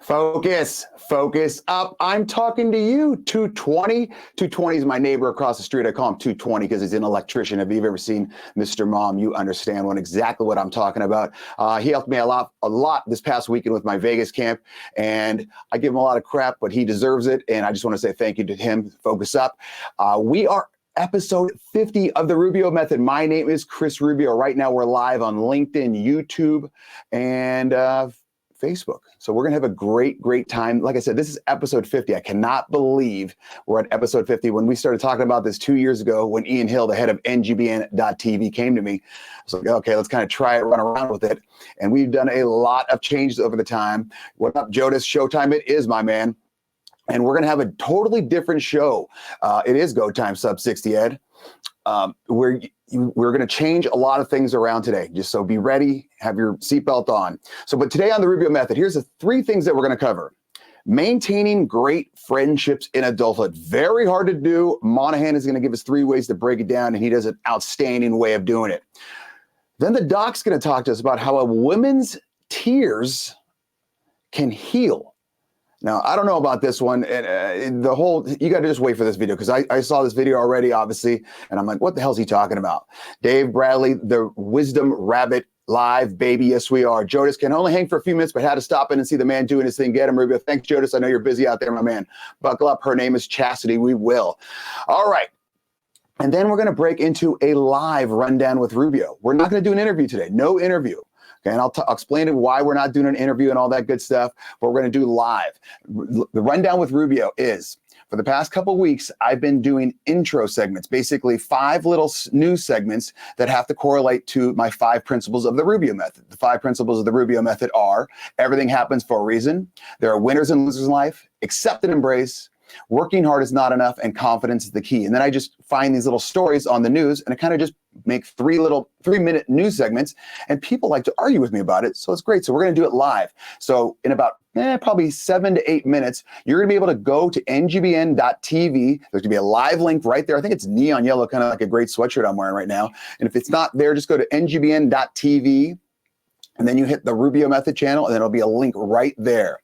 Focus up. I'm talking to you, 220. 220 is my neighbor across the street. I call him 220 because he's an electrician. If you've ever seen Mr. Mom, you understand exactly what I'm talking about. He helped me a lot this past weekend with my Vegas camp, and I give him a lot of crap, but he deserves it. And I just want to say thank you to him. Focus up. We are episode 50 of the Rubio Method. My name is Chris Rubio. Right now we're live on LinkedIn, YouTube, and Facebook. So we're going to have a great time. Like I said, this is episode 50. I cannot believe we're at episode 50. When we started talking about this 2 years ago, when Ian Hill, the head of NGBN.TV, came to me, I was like, okay, let's kind of try it, run around with it. And we've done a lot of changes over the time. What up, Jodis? Showtime it is, my man. And we're going to have a totally different show. It is Go Time Sub 60, Ed. We're going to change a lot of things around today. Just so be ready, have your seatbelt on. But today on the Rubio Method, here's the 3 things that we're going to cover. Maintaining great friendships in adulthood. Very hard to do. Monaghan is going to give us 3 ways to break it down, and he does an outstanding way of doing it. Then the doc's going to talk to us about how a woman's tears can heal. Now, I don't know about this one. You got to just wait for this video because I saw this video already, obviously, and I'm like, what the hell is he talking about? Dave Bradley, the Wisdom Rabbit, live, baby. Yes, we are. Jodis can only hang for a few minutes, but had to stop in and see the man doing his thing. Get him, Rubio. Thanks, Jodis. I know you're busy out there, my man. Buckle up. Her name is Chastity. We will. All right. And then we're going to break into a live rundown with Rubio. We're not going to do an interview today. No interview. And I'll explain why we're not doing an interview and all that good stuff, but we're going to do live. The rundown with Rubio is, for the past couple of weeks, I've been doing intro segments, basically 5 little news segments that have to correlate to my 5 principles of the Rubio Method. The 5 principles of the Rubio Method are: everything happens for a reason, there are winners and losers in life, accept and embrace, working hard is not enough, and confidence is the key. And then I just find these little stories on the news, and I kind of just make 3-minute news segments, and people like to argue with me about it. So it's great. So we're going to do it live. So in about probably 7 to 8 minutes, you're going to be able to go to ngbn.tv. There's going to be a live link right there. I think it's neon yellow, kind of like a great sweatshirt I'm wearing right now. And if it's not there, just go to ngbn.tv. And then you hit the Rubio Method channel, and then it'll be a link right there.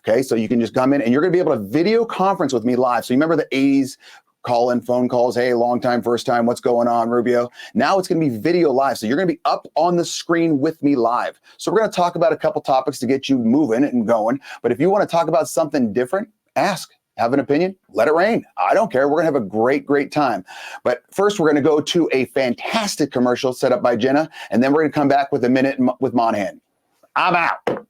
Okay, so you can just come in, and you're going to be able to video conference with me live. So you remember the 80s call-in phone calls? Hey, long time, first time, what's going on, Rubio? Now it's going to be video live. So you're going to be up on the screen with me live. So we're going to talk about a couple topics to get you moving and going. But if you want to talk about something different, ask. Have an opinion? Let it rain. I don't care. We're going to have a great time. But first, we're going to go to a fantastic commercial set up by Jenna, and then we're going to come back with a minute with Monaghan. I'm out.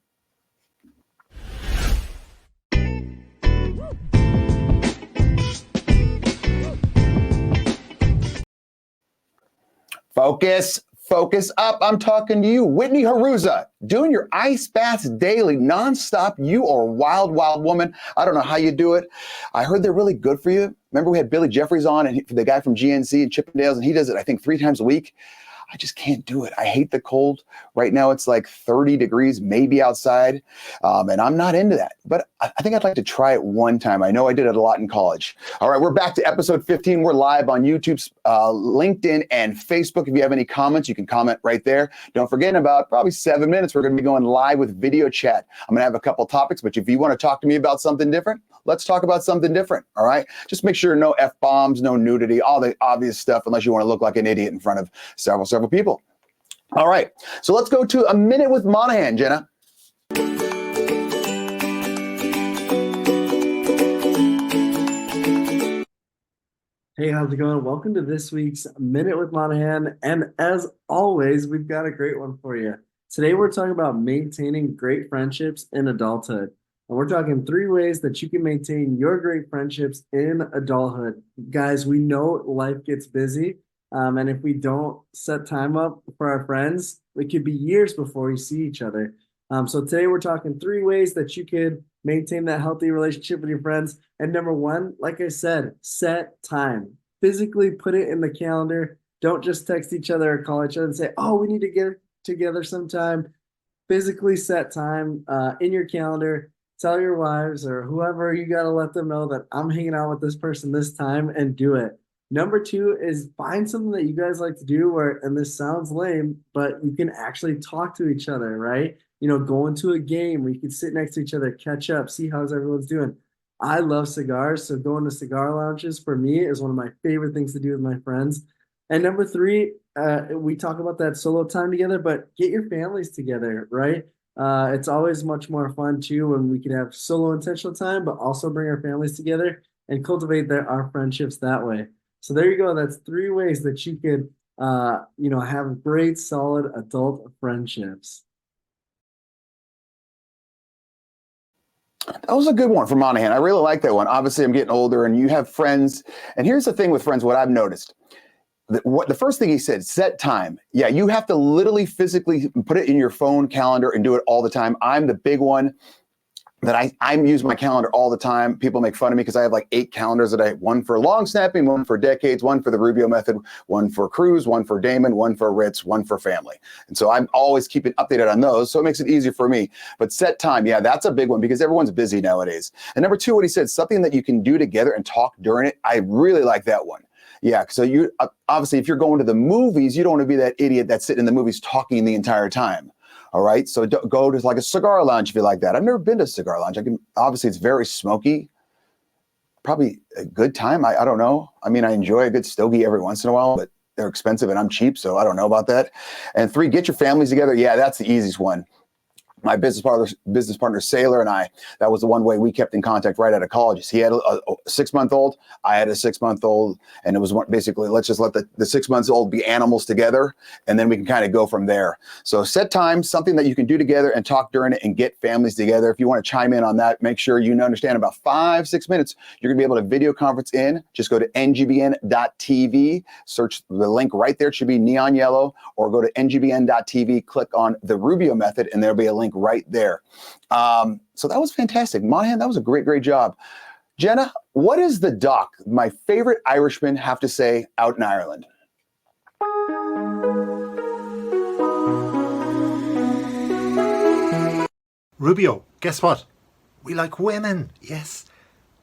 Focus up. I'm talking to you, Whitney Haruza, doing your ice baths daily, nonstop. You are a wild woman. I don't know how you do it. I heard they're really good for you. Remember we had Billy Jeffries on, and the guy from GNC and Chippendales, and he does it, I think, 3 times a week. I just can't do it. I hate the cold. Right now it's like 30 degrees, maybe outside, and I'm not into that. But I think I'd like to try it one time. I know I did it a lot in college. All right, we're back to episode 15. We're live on YouTube, LinkedIn, and Facebook. If you have any comments, you can comment right there. Don't forget, in about probably 7 minutes, we're going to be going live with video chat. I'm going to have a couple topics, but if you want to talk to me about something different, let's talk about something different, all right? Just make sure no F-bombs, no nudity, all the obvious stuff, unless you want to look like an idiot in front of several people. All right, so let's go to a minute with Monaghan, Jenna. Hey, how's it going? Welcome to this week's Minute with Monaghan. And as always, we've got a great one for you. Today, we're talking about maintaining great friendships in adulthood. And we're talking 3 ways that you can maintain your great friendships in adulthood. Guys, we know life gets busy. And if we don't set time up for our friends, it could be years before we see each other. So today we're talking 3 ways that you could maintain that healthy relationship with your friends. And number 1, like I said, set time. Physically put it in the calendar. Don't just text each other or call each other and say, oh, we need to get together sometime. Physically set time in your calendar. Tell your wives or whoever, you got to let them know that I'm hanging out with this person this time, and do it. Number 2 is find something that you guys like to do where, and this sounds lame, but you can actually talk to each other, right? going to a game where you can sit next to each other, catch up, see how everyone's doing. I love cigars, so going to cigar lounges for me is one of my favorite things to do with my friends. And number three, we talk about that solo time together, but get your families together, right? It's always much more fun too when we can have solo intentional time, but also bring our families together and cultivate our friendships that way. So there you go. That's three ways that you could, have great, solid adult friendships. That was a good one from Monaghan. I really like that one. Obviously, I'm getting older and you have friends. And here's the thing with friends, what I've noticed. The first thing he said, set time. Yeah, you have to literally physically put it in your phone calendar and do it all the time. I'm the big one that I use my calendar all the time. People make fun of me because I have like 8 calendars that I have, one for long snapping, one for decades, one for the Rubio method, one for cruise, one for Damon, one for Ritz, one for family. And so I'm always keeping updated on those. So it makes it easier for me. But set time, yeah, that's a big one because everyone's busy nowadays. And number 2, what he said, something that you can do together and talk during it. I really like that one. Yeah, so you obviously, if you're going to the movies, you don't want to be that idiot that's sitting in the movies talking the entire time. All right, so go to like a cigar lounge if you like that. I've never been to a cigar lounge. Obviously, it's very smoky. Probably a good time. I don't know. I mean, I enjoy a good stogie every once in a while, but they're expensive and I'm cheap, so I don't know about that. And 3, get your families together. Yeah, that's the easiest one. My business partner, Sailor, and I, that was the one way we kept in contact right out of college. He had a 6-month-old, I had a 6-month-old, and it was basically, let's just let the 6-month-old be animals together, and then we can kind of go from there. So set time, something that you can do together and talk during it and get families together. If you want to chime in on that, make sure you understand about 5-6 minutes, you're going to be able to video conference in. Just go to ngbn.tv, search the link right there. It should be neon yellow, or go to ngbn.tv, click on the Rubio method, and there'll be a link right there. So that was fantastic. Monaghan, that was a great job. Jenna, what is the doc, my favorite Irishman, have to say out in Ireland? Rubio, guess what? We like women. Yes.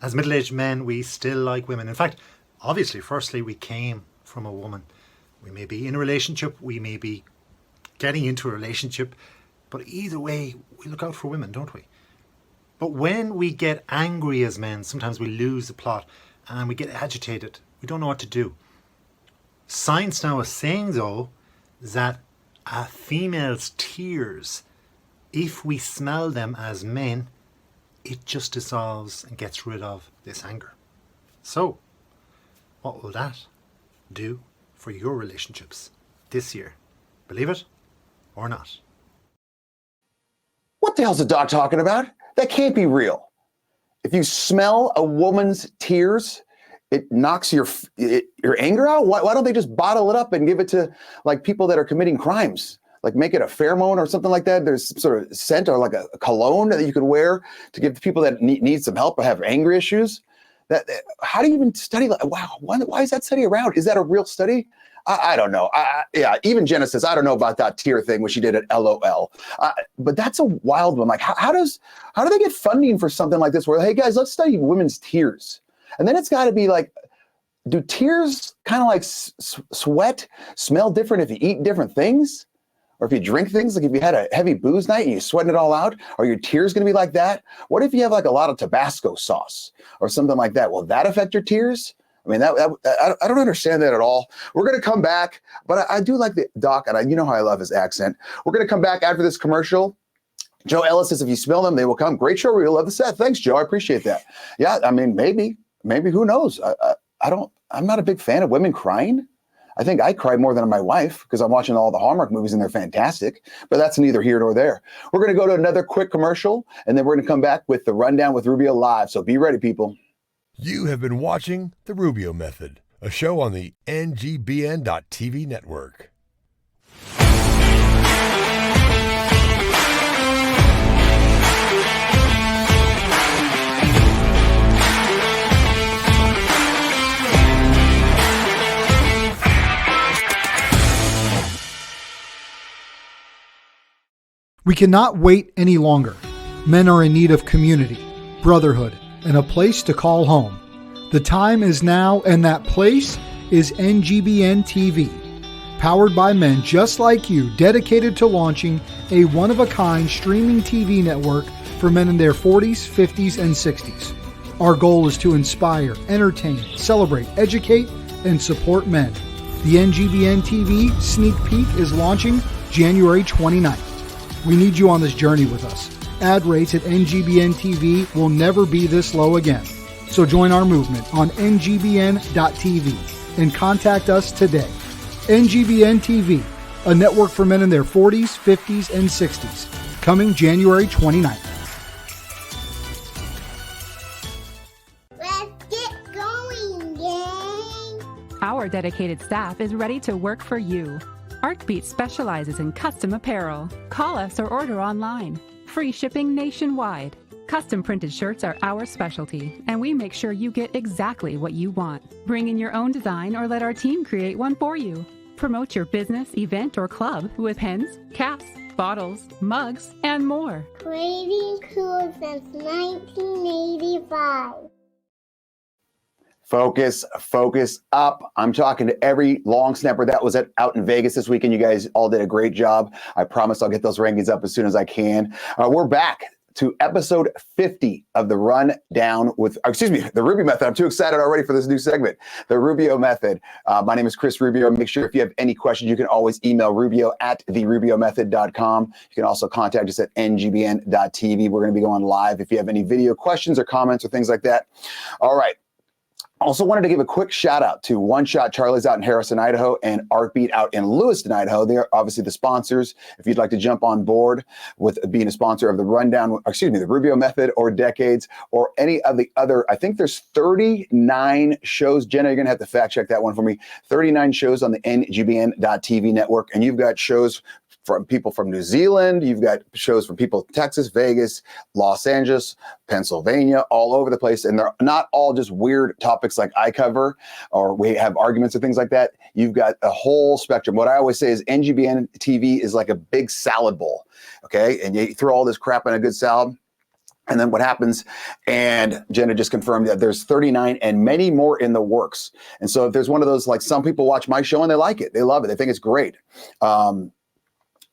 As middle-aged men, we still like women. In fact, obviously, firstly, we came from a woman. We may be in a relationship, we may be getting into a relationship, but either way, we look out for women, don't we? But when we get angry as men, sometimes we lose the plot and we get agitated. We don't know what to do. Science now is saying, though, that a female's tears, if we smell them as men, it just dissolves and gets rid of this anger. So, what will that do for your relationships this year? Believe it or not? What the hell's the doc talking about? That can't be real. If you smell a woman's tears, it knocks your anger out. Why don't they just bottle it up and give it to like people that are committing crimes? Like make it a pheromone or something like that. There's some sort of scent or like a cologne that you could wear to give to people that need some help or have anger issues. How do you even study? Wow, why is that study around? Is that a real study? I don't know. Yeah, even Jenna says, I don't know about that tear thing, which she did at LOL. But that's a wild one. Like, how do they get funding for something like this? Where, hey guys, let's study women's tears, and then it's got to be like, do tears kind of like sweat smell different if you eat different things, or if you drink things? Like if you had a heavy booze night and you're sweating it all out, are your tears going to be like that? What if you have like a lot of Tabasco sauce or something like that? Will that affect your tears? I mean, I don't understand that at all. We're going to come back, but I do like the doc, and you know how I love his accent. We're going to come back after this commercial. Joe Ellis says, if you smell them, they will come. Great show. We love the set. Thanks, Joe. I appreciate that. Yeah, I mean, maybe, who knows? I'm not a big fan of women crying. I think I cry more than my wife because I'm watching all the Hallmark movies and they're fantastic, but that's neither here nor there. We're going to go to another quick commercial, and then we're going to come back with the Rundown with Rubio live. So be ready, people. You have been watching The Rubio Method, a show on the NGBN.TV network. We cannot wait any longer. Men are in need of community, brotherhood, and a place to call home. The time is now, and that place is NGBN TV. powered by men just like you, dedicated to launching a one-of-a-kind streaming TV network for men in their 40s, 50s, and 60s. Our goal is to inspire, entertain, celebrate, educate, and support men. The NGBN TV sneak peek is launching January 29th. We need you on this journey with us. Ad rates at NGBN TV will never be this low again. So join our movement on ngbn.tv and contact us today. NGBN TV, a network for men in their 40s, 50s, and 60s, coming January 29th. Let's get going, gang! Our dedicated staff is ready to work for you. Artbeat specializes in custom apparel. Call us or order online. Free shipping nationwide. Custom printed shirts are our specialty, and we make sure you get exactly what you want. Bring in your own design or let our team create one for you. Promote your business, event, or club with pens, caps, bottles, mugs, and more. Pretty cool since 1985. Focus up. I'm talking to every long snapper that was out in Vegas this weekend. You guys all did a great job. I promise I'll get those rankings up as soon as I can. We're back to episode 50 of the Rundown with, the Rubio Method. I'm too excited already for this new segment, the Rubio Method. My name is Chris Rubio. Make sure if you have any questions, you can always email rubio@therubiomethod.com. You can also contact us at ngbn.tv. We're going to be going live if you have any video questions or comments or things like that. All right. Also wanted to give a quick shout out to One Shot Charlie's out in Harrison, Idaho, and Artbeat out in Lewiston, Idaho. They're obviously the sponsors. If you'd like to jump on board with being a sponsor of the the Rubio Method or Decades or any of the other, I think there's 39 shows. Jenna, you're going to have to fact check that one for me. 39 shows on the ngbn.tv network, and you've got shows from people from New Zealand. You've got shows from people in Texas, Vegas, Los Angeles, Pennsylvania, all over the place. And they're not all just weird topics like I cover or we have arguments and things like that. You've got a whole spectrum. What I always say is NGBN TV is like a big salad bowl. Okay. And you throw all this crap in a good salad. And then what happens, and Jenna just confirmed that there's 39 and many more in the works. And so if there's one of those, like some people watch my show and they like it, they love it, they think it's great.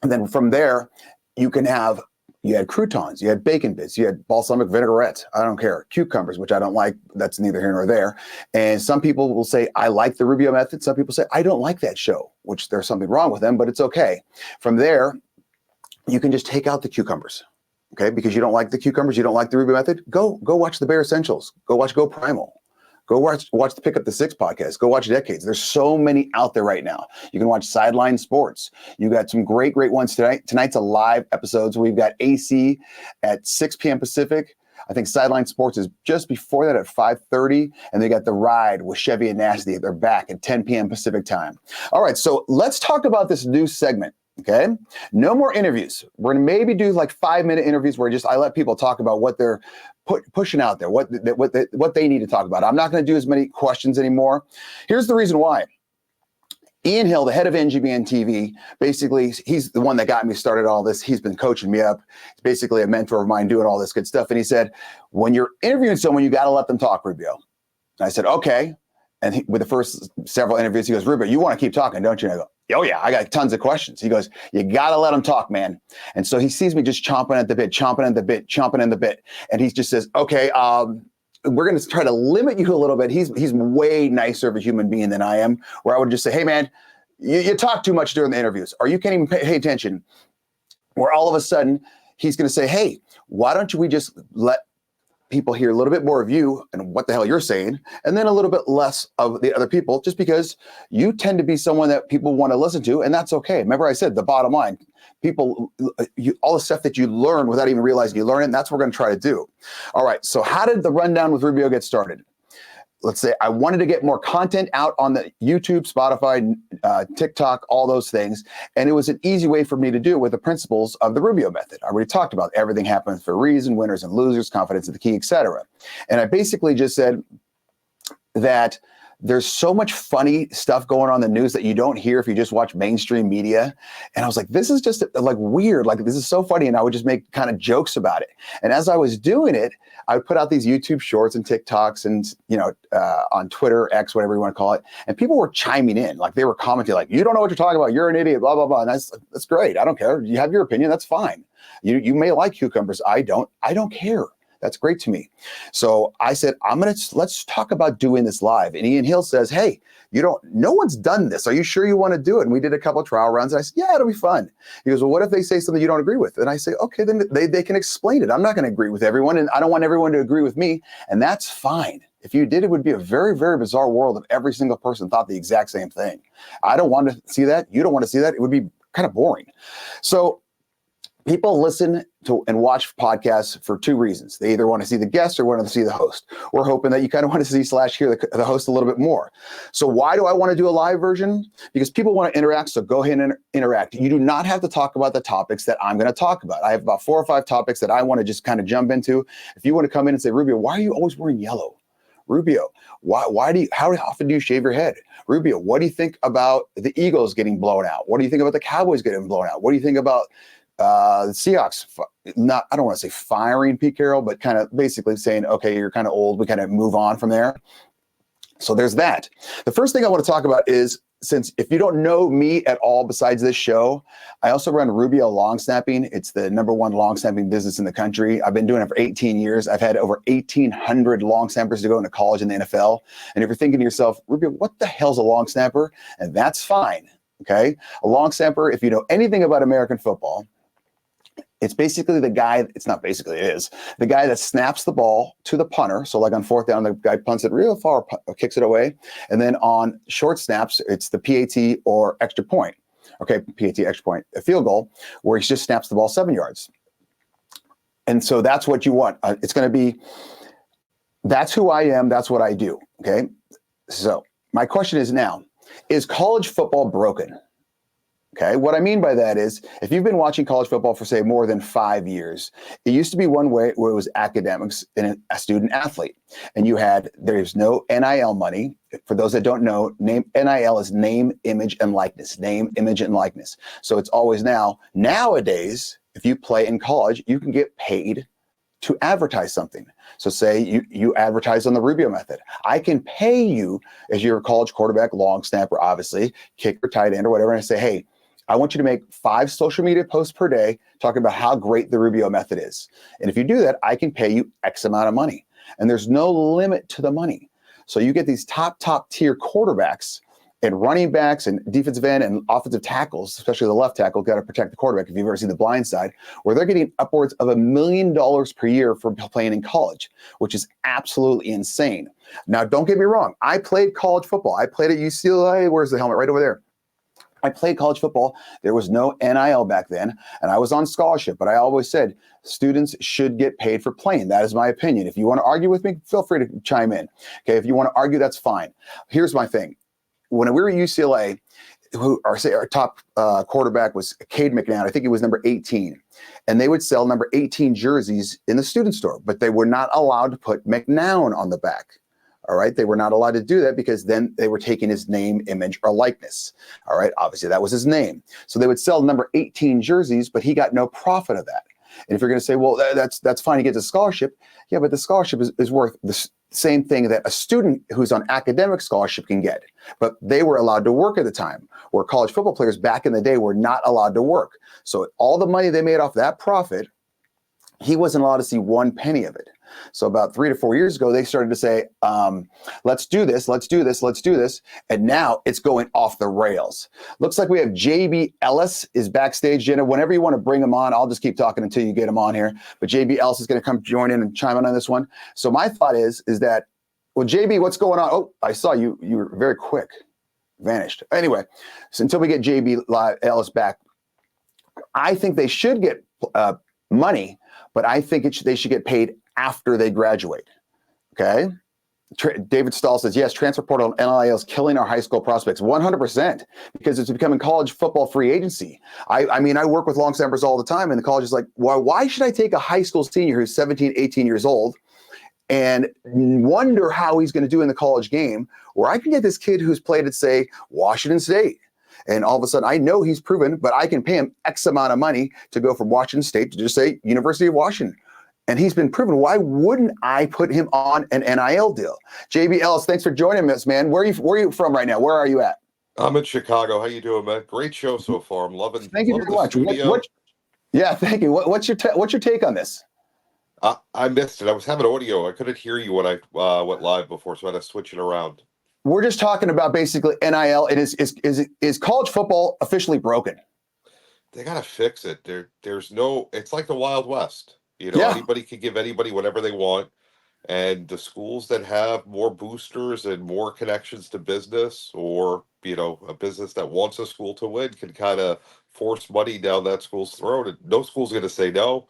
And then from there, you had croutons, you had bacon bits, you had balsamic vinaigrette, I don't care, cucumbers, which I don't like, that's neither here nor there. And some people will say, I like the Rubio Method. Some people say, I don't like that show, which there's something wrong with them, but it's okay. From there, you can just take out the cucumbers, okay? Because you don't like the cucumbers, you don't like the Rubio Method, go watch the Bare Essentials, go watch Go Primal. Go watch the Pick Up the Six podcast. Go watch Decades. There's so many out there right now. You can watch Sideline Sports. You got some great ones tonight. Tonight's a live episode. So we've got AC at 6 p.m. Pacific. I think Sideline Sports is just before that at 5:30. And they got The Ride with Chevy and Nasty. They're back at 10 p.m. Pacific time. All right. So let's talk about this new segment. Okay. No more interviews. We're going to maybe do like 5-minute interviews where I let people talk about what they're pushing out there, what they need to talk about. I'm not going to do as many questions anymore. Here's the reason why. Ian Hill, the head of NGBN TV, basically, he's the one that got me started all this. He's been coaching me up. He's basically a mentor of mine doing all this good stuff. And he said, when you're interviewing someone, you got to let them talk, Rubio. And I said, okay. And with the first several interviews, he goes, Rubio, you want to keep talking, don't you? And I go, oh yeah, I got tons of questions. He goes, you got to let him talk, man. And so he sees me just chomping at the bit. And he just says, okay, we're going to try to limit you a little bit. He's way nicer of a human being than I am, where I would just say, hey man, you talk too much during the interviews, or you can't even pay attention. Where all of a sudden he's going to say, hey, why don't we just let people hear a little bit more of you and what the hell you're saying, and then a little bit less of the other people, just because you tend to be someone that people want to listen to, and that's okay. Remember I said the bottom line, people, all the stuff that you learn without even realizing you learn it, and that's what we're going to try to do. All right, so how did the Rundown with Rubio get started? Let's say I wanted to get more content out on the YouTube, Spotify, TikTok, all those things. And it was an easy way for me to do it with the principles of the Rubio Method. I already talked about everything happens for a reason, winners and losers, confidence is the key, etc. And I basically just said that there's so much funny stuff going on in the news that you don't hear if you just watch mainstream media. And I was like, this is just like weird. Like, this is so funny. And I would just make kind of jokes about it. And as I was doing it, I would put out these YouTube shorts and TikToks and, on Twitter, X, whatever you want to call it. And people were chiming in, like they were commenting like, you don't know what you're talking about. You're an idiot, blah, blah, blah. And that's great. I don't care. You have your opinion. That's fine. You may like cucumbers. I don't care. That's great to me. So I said, let's talk about doing this live. And Ian Hill says, hey, no one's done this. Are you sure you want to do it? And we did a couple of trial runs. And I said, yeah, it'll be fun. He goes, well, what if they say something you don't agree with? And I say, okay, then they can explain it. I'm not going to agree with everyone. And I don't want everyone to agree with me. And that's fine. If you did, it would be a very, very bizarre world if every single person thought the exact same thing. I don't want to see that. You don't want to see that. It would be kind of boring. So people listen to and watch podcasts for two reasons. They either want to see the guest or want to see the host. We're hoping that you kind of want to see / hear the host a little bit more. So why do I want to do a live version? Because people want to interact, so go ahead and interact. You do not have to talk about the topics that I'm going to talk about. I have about 4 or 5 topics that I want to just kind of jump into. If you want to come in and say, Rubio, why are you always wearing yellow? Rubio, how often do you shave your head? Rubio, what do you think about the Eagles getting blown out? What do you think about the Cowboys getting blown out? What do you think about the Seahawks? I don't want to say firing Pete Carroll, but kind of basically saying, okay, you're kind of old. We kind of move on from there. So there's that. The first thing I want to talk about is, since if you don't know me at all besides this show, I also run Rubio Long Snapping. It's the #1 long snapping business in the country. I've been doing it for 18 years. I've had over 1,800 long snappers to go into college in the NFL. And if you're thinking to yourself, Rubio, what the hell's a long snapper? And that's fine. Okay. A long snapper, if you know anything about American football, it's basically the guy, it's not basically, it is the guy that snaps the ball to the punter. So like on 4th down, the guy punts it real far, kicks it away. And then on short snaps, it's the PAT or extra point. Okay, PAT, extra point, a field goal, where he just snaps the ball 7 yards. And so that's what you want. It's going to be, that's who I am. That's what I do. Okay. So my question is now, is college football broken? Okay, what I mean by that is, if you've been watching college football for, say, more than 5 years, it used to be one way where it was academics and a student athlete. And there's no NIL money. For those that don't know, NIL is name, image, and likeness. Name, image, and likeness. So it's always nowadays, if you play in college, you can get paid to advertise something. So say you advertise on the Rubio method. I can pay you as your college quarterback, long snapper, obviously, kicker, tight end, or whatever, and I say, hey, I want you to make 5 social media posts per day talking about how great the Rubio method is. And if you do that, I can pay you X amount of money. And there's no limit to the money. So you get these top tier quarterbacks and running backs and defensive end and offensive tackles, especially the left tackle, got to protect the quarterback if you've ever seen The Blind Side, where they're getting upwards of $1 million per year for playing in college, which is absolutely insane. Now, don't get me wrong. I played college football. I played at UCLA. Where's the helmet? Right over there. I played college football. There was no NIL back then, and I was on scholarship. But I always said students should get paid for playing. That is my opinion. If you want to argue with me, feel free to chime in. Okay, if you want to argue, that's fine. Here's my thing. When we were at UCLA, our top quarterback was Cade McNown. I think he was number 18. And they would sell number 18 jerseys in the student store, but they were not allowed to put McNown on the back. All right. They were not allowed to do that because then they were taking his name, image, or likeness. All right. Obviously, that was his name. So they would sell number 18 jerseys, but he got no profit of that. And if you're going to say, well, that's fine, he gets a scholarship. Yeah, but the scholarship is worth the same thing that a student who's on academic scholarship can get. But they were allowed to work at the time, where college football players back in the day were not allowed to work. So all the money they made off that profit, he wasn't allowed to see 1 penny of it. So about 3 to 4 years ago, they started to say, let's do this. And now it's going off the rails. Looks like we have JB Ellis is backstage. Jenna, whenever you want to bring him on, I'll just keep talking until you get him on here. But JB Ellis is going to come join in and chime in on this one. So my thought is that, well, JB, what's going on? Oh, I saw you. You were very quick. Vanished. Anyway, so until we get JB Ellis back, I think they should get money, but I think they should get paid after they graduate. Okay. David Stahl says, yes, transfer portal and NIL is killing our high school prospects 100% because it's becoming college football free agency. I mean, I work with long snappers all the time, and the college is like, why should I take a high school senior who's 17, 18 years old and wonder how he's going to do in the college game, where I can get this kid who's played at, say, Washington State. And all of a sudden, I know he's proven, but I can pay him X amount of money to go from Washington State to just say University of Washington. And he's been proven. Why wouldn't I put him on an NIL deal? JB Ellis, thanks for joining us, man. Where are you from right now? Where are you at? I'm in Chicago. How you doing, man? Great show so far. I'm loving. Thank you loving very the much. studio. Yeah, thank you. What's your take on this? I missed it. I was having audio. I couldn't hear you when I went live before, so I had to switch it around. We're just talking about basically NIL. And is college football officially broken? They gotta fix it. There's no. It's like the Wild West. You know, Yeah. anybody can give anybody whatever they want, and the schools that have more boosters and more connections to business, or a business that wants a school to win, can kind of force money down that school's throat. And no school's going to say no,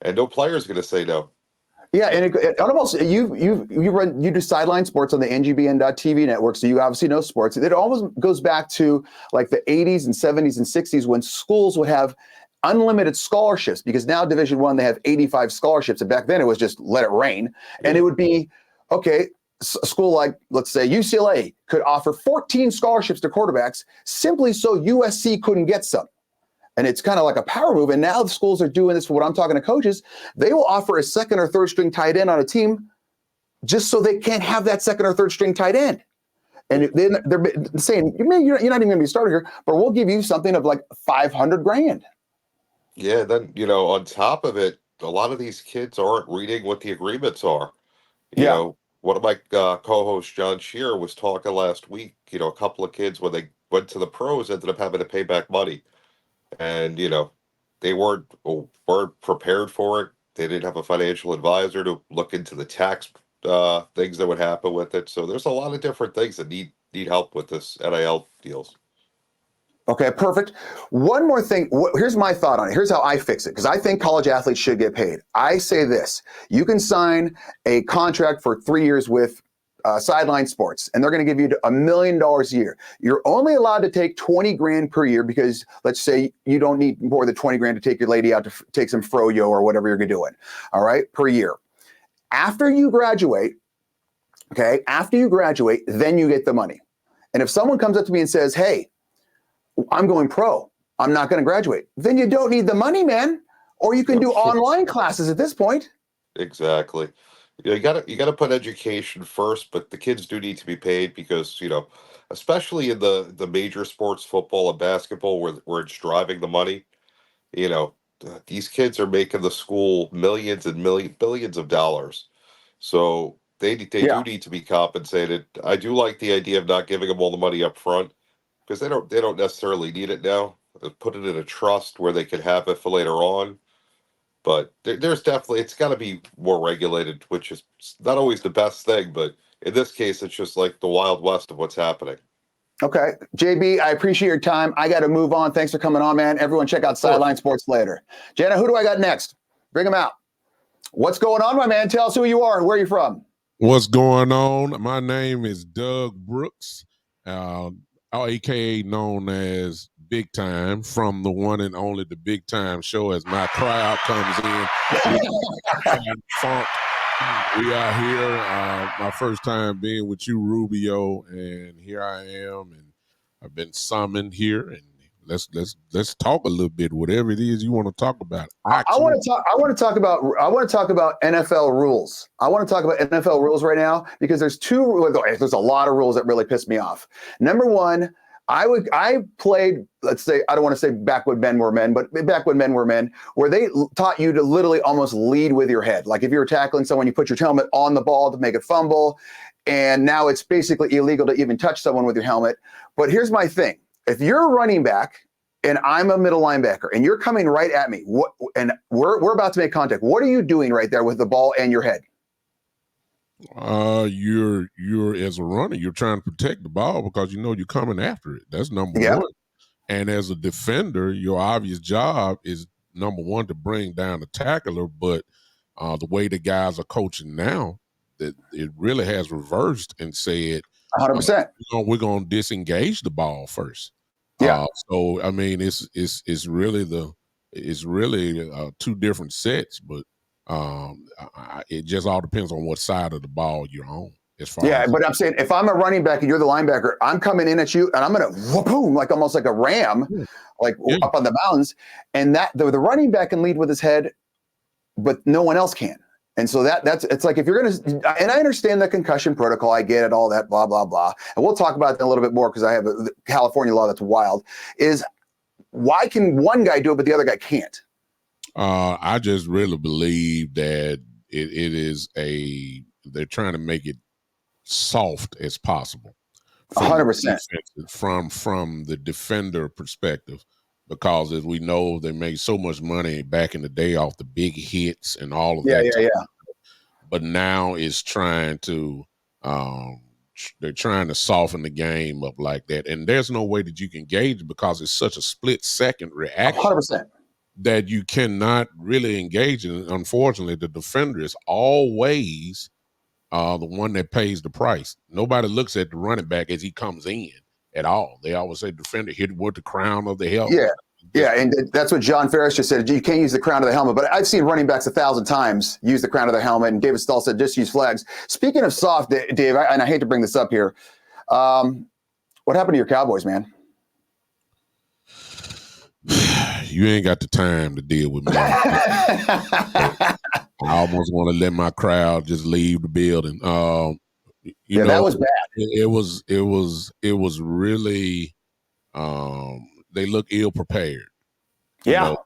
and no player's going to say no. Yeah, and it almost you do sideline sports on the NGBN.TV network, so you obviously know sports. It almost goes back to like the 80s and 70s and 60s when schools would have unlimited scholarships, because now Division I they have 85 scholarships, and back then it was just let it rain. And it would be, okay, a school like, let's say UCLA could offer 14 scholarships to quarterbacks simply so USC couldn't get some. And it's kind of like a power move. And now the schools are doing this. For what I'm talking to coaches, they will offer a second or third string tight end on a team just so they can't have that second or third string tight end. And then they're saying, you're not even going to be a starter here, but we'll give you something of like $500,000. Yeah, then on top of it, a lot of these kids aren't reading what the agreements are. You know, one of my co-hosts, John Shearer, was talking last week. A couple of kids, when they went to the pros, ended up having to pay back money. And they weren't prepared for it. They didn't have a financial advisor to look into the tax things that would happen with it. So there's a lot of different things that need help with this NIL deals. Okay, perfect. One more thing. Here's my thought on it. Here's how I fix it, because I think college athletes should get paid. I say this: you can sign a contract for 3 years with Sideline Sports, and they're going to give you $1 million a year. You're only allowed to take $20,000 per year, because let's say you don't need more than $20,000 to take your lady out to take some froyo or whatever you're doing. All right, per year. After you graduate, then you get the money. And if someone comes up to me and says, "Hey, I'm going pro, I'm not going to graduate," then you don't need the money, man. Or you can do online classes at this point. Exactly. You gotta put education first, but the kids do need to be paid, because especially in the major sports, football and basketball, where it's driving the money. These kids are making the school millions and billions of dollars, so they do need to be compensated. I do like the idea of not giving them all the money up front, because they don't necessarily need it now. Put it in a trust where they can have it for later on. But there's definitely, it's got to be more regulated, which is not always the best thing. But in this case, it's just like the Wild West of what's happening. Okay. JB, I appreciate your time. I got to move on. Thanks for coming on, man. Everyone check out Sideline Sports later. Jenna, who do I got next? Bring him out. What's going on, my man? Tell us who you are and where you're from. What's going on? My name is Doug Brooks, aka known as Big Time, from the one and only The Big Time Show, as my crowd comes in. Funk. We are here. My first time being with you, Rubio, and here I am, and I've been summoned here, and let's talk a little bit, whatever it is you want to talk about. I want to talk about NFL rules. I want to talk about NFL rules right now, because there's a lot of rules that really piss me off. Number one, I played, let's say, I don't want to say back when men were men, but back when men were men, where they taught you to literally almost lead with your head. Like if you were tackling someone, you put your helmet on the ball to make it fumble. And now it's basically illegal to even touch someone with your helmet. But here's my thing. If you're a running back and I'm a middle linebacker and you're coming right at me, and we're about to make contact, what are you doing right there with the ball and your head? You're as a runner, you're trying to protect the ball, because you're coming after it. That's number one. And as a defender, your obvious job is, number one, to bring down the tackler. But the way the guys are coaching now, that it really has reversed and said 100%. We're going to disengage the ball first. Yeah. So I mean, it's really two different sets, but It just all depends on what side of the ball you're on. As far Yeah, as but I'm saying if I'm a running back and you're the linebacker, I'm coming in at you and I'm gonna boom, like almost like a ram, like up on the mountains, and that the running back can lead with his head, but no one else can. And so that's it's like if you're gonna, and I understand the concussion protocol, I get it, all that blah blah blah, and we'll talk about that a little bit more because I have a California law that's wild. Is why can one guy do it but the other guy can't? I just really believe that they're trying to make it soft as possible. 100%. From the defender perspective, because as we know, they made so much money back in the day off the big hits and all of that. Yeah. But now it's trying to they're trying to soften the game up like that, and there's no way that you can gauge it because it's such a split-second reaction 100%. that you cannot really engage in. Unfortunately, the defender is always the one that pays the price. Nobody looks at the running back as he comes in at all. They always say defender hit with the crown of the helmet. Yeah, and that's what John Ferris just said. You can't use the crown of the helmet, but I've seen running backs 1,000 times use the crown of the helmet, and David Stahl said just use flags. Speaking of soft, Dave, and I hate to bring this up here, what happened to your Cowboys, man? You ain't got the time to deal with me. I almost want to let my crowd just leave the building. You know, that was bad. It was really they look ill prepared. Yeah. You know,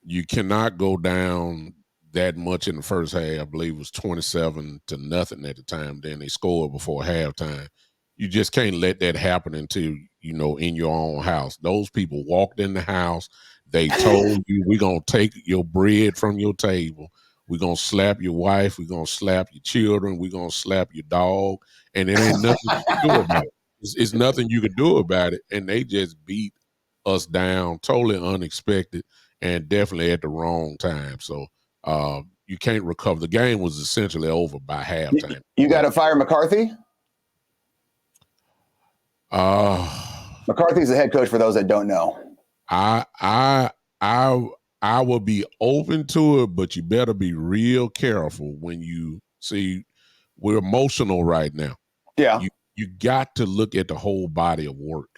you cannot go down that much in the first half. I believe it was 27-0 at the time. Then they scored before halftime. You just can't let that happen until, you know, in your own house. Those people walked in the house. They told you, we're going to take your bread from your table. We're going to slap your wife. We're going to slap your children. We're going to slap your dog. And it ain't nothing you can do about it. It's nothing you can do about it. And they just beat us down, totally unexpected, and definitely at the wrong time. So you can't recover. The game was essentially over by halftime. You got to fire McCarthy? McCarthy's the head coach for those that don't know. I will be open to it, but you better be real careful when you see we're emotional right now. Yeah. You got to look at the whole body of work.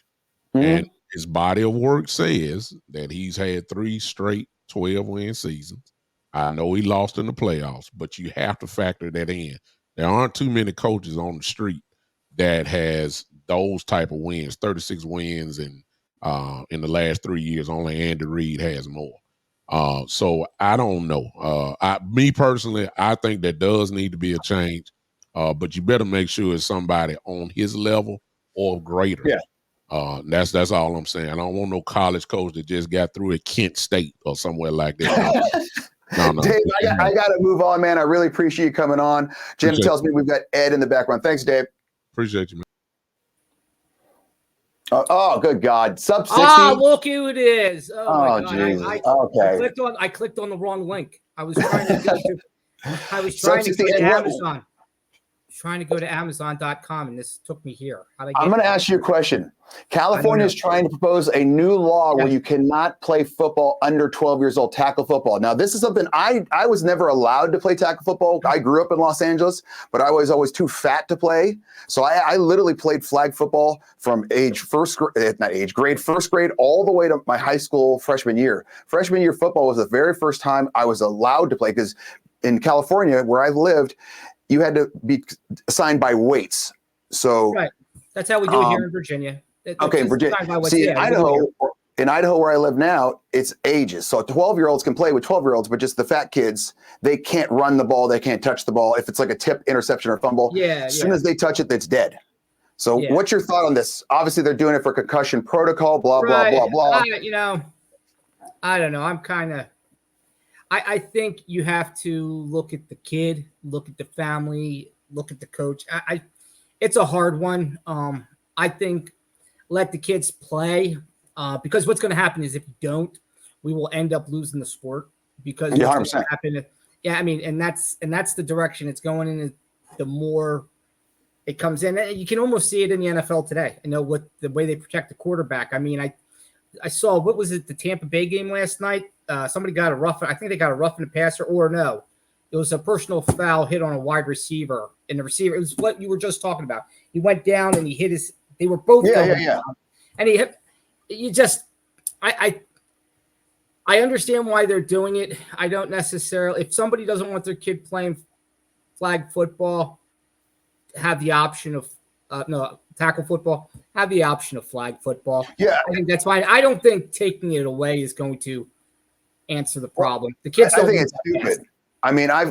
Mm-hmm. And his body of work says that he's had 3 straight 12-win seasons. I know he lost in the playoffs, but you have to factor that in. There aren't too many coaches on the street that has those type of wins, 36 wins in the last 3 years. Only Andy Reid has more. So I don't know. Me personally, I think there does need to be a change, but you better make sure it's somebody on his level or greater. Yeah. That's all I'm saying. I don't want no college coach that just got through at Kent State or somewhere like that. No. Dave, I got to move on, man. I really appreciate you coming on. Jim tells me we've got Ed in the background. Thanks, Dave. Appreciate you, man. Oh, good God. Sub 60. Look who it is. Oh, my God. Jesus. Okay. I clicked on the wrong link. I was trying to go to Amazon. Trying to go to Amazon.com, and this took me here. I'm going to ask you a question. California is trying to propose a new law where you cannot play football under 12 years old, tackle football. Now, this is something I was never allowed to play tackle football. I grew up in Los Angeles, but I was always too fat to play. So I literally played flag football from grade first grade all the way to my high school freshman year. Freshman year football was the very first time I was allowed to play, because in California, where I lived, you had to be assigned by weights. So that's how we do it here in Virginia. Okay, Virginia. See, in Idaho, where I live now, it's ages. So 12-year-olds can play with 12-year-olds, but just the fat kids, they can't run the ball, they can't touch the ball. If it's like a tip, interception, or fumble, as soon as they touch it, it's dead. So what's your thought on this? Obviously, they're doing it for concussion protocol, blah, blah, blah, blah. I don't know. I'm kind of I think you have to look at the kid, look at the family, look at the coach. It's a hard one. I think let the kids play because what's going to happen is if you don't, we will end up losing the sport because what's going to happen. And that's the direction it's going in. The more it comes in, you can almost see it in the NFL today. What the way they protect the quarterback. I mean, I saw, what was it, the Tampa Bay game last night? Somebody got a rough. I think they got a rough in the passer, or no. It was a personal foul hit on a wide receiver, and the receiver, it was what you were just talking about. He went down and he hit his, they were both going down. And he hit, I understand why they're doing it. I don't necessarily, if somebody doesn't want their kid playing flag football, have the option of, tackle football, have the option of flag football. Yeah. I think that's fine. I don't think taking it away is going to answer the problem. The kids don't I think it's stupid. fast. I mean, I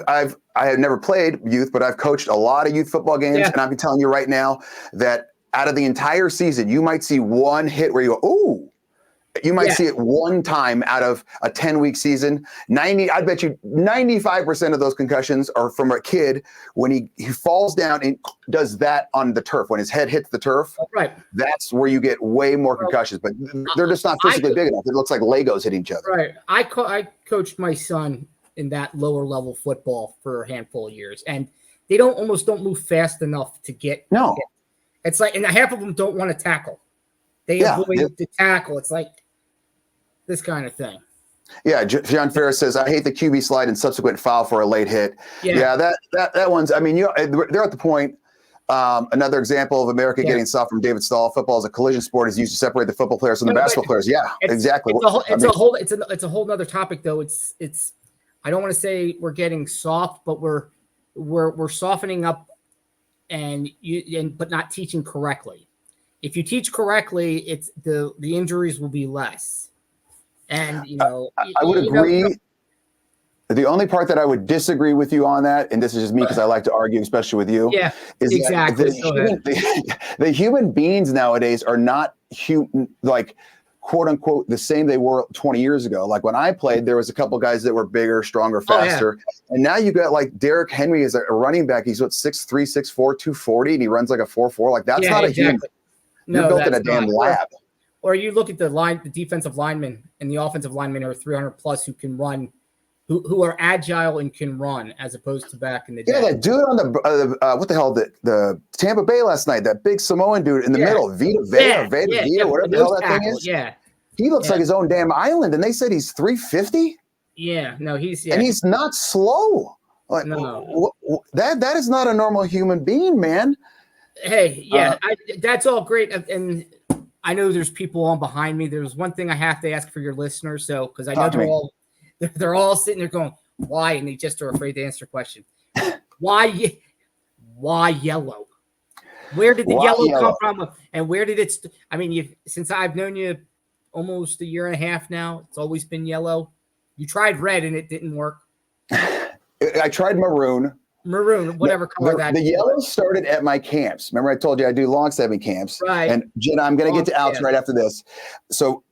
have never played youth, but I've coached a lot of youth football games, and I'm telling you right now that out of the entire season, you might see one hit where you go, ooh. You might see it one time out of a 10-week season. I bet you 95% of those concussions are from a kid when he falls down and does that on the turf. When his head hits the turf, right? That's where you get way more concussions. But they're just not physically big enough. It looks like Legos hitting each other. Right. I coached my son in that lower level football for a handful of years, and they almost don't move fast enough to get. No. It's like, and half of them don't want to tackle. They avoid the tackle. It's like this kind of thing. Yeah, John Ferris says, I hate the QB slide and subsequent foul for a late hit. Yeah, that one's, I mean, they're at the point. Another example of America getting soft from David Stahl. Football is a collision sport is used to separate the football players from the basketball players. Yeah, exactly. It's a whole nother topic though. It's I don't want to say we're getting soft, but we're softening up but not teaching correctly. If you teach correctly, it's the injuries will be less. And I would agree. The only part that I would disagree with you on that, and this is just me because I like to argue, especially with you, is exactly. The human beings nowadays are not like quote unquote the same they were 20 years ago. Like when I played, there was a couple guys that were bigger, stronger, faster, and now you got like Derrick Henry as a running back. He's 6'3", 6'4", 240, and he runs like a 4.4. Like that's not a human. You're built in a damn lab. Or you look at the defensive linemen and the offensive linemen who are 300 plus who can run, who are agile and can run, as opposed to back in the day. Yeah, that dude on the what the hell, the Tampa Bay last night, that big Samoan dude in the middle, Vita, whatever the hell that thing is. Yeah, he looks like his own damn island, and they said he's 350. Yeah, no, he's and he's not slow. Like, no, that is not a normal human being, man. Hey, that's all great, and I know there's people on behind me. There's one thing I have to ask for your listeners, so because I know they're all sitting there going, "Why?" and they just are afraid to answer the question. Why yellow? Where did the yellow come from? And where did it? I mean, since I've known you almost a year and a half now, it's always been yellow. You tried red and it didn't work. I tried maroon. Whatever color that. The yellow started at my camps. Remember, I told you I do long stabbing camps. Right. And Jenna, I'm going to get to Alex right after this. So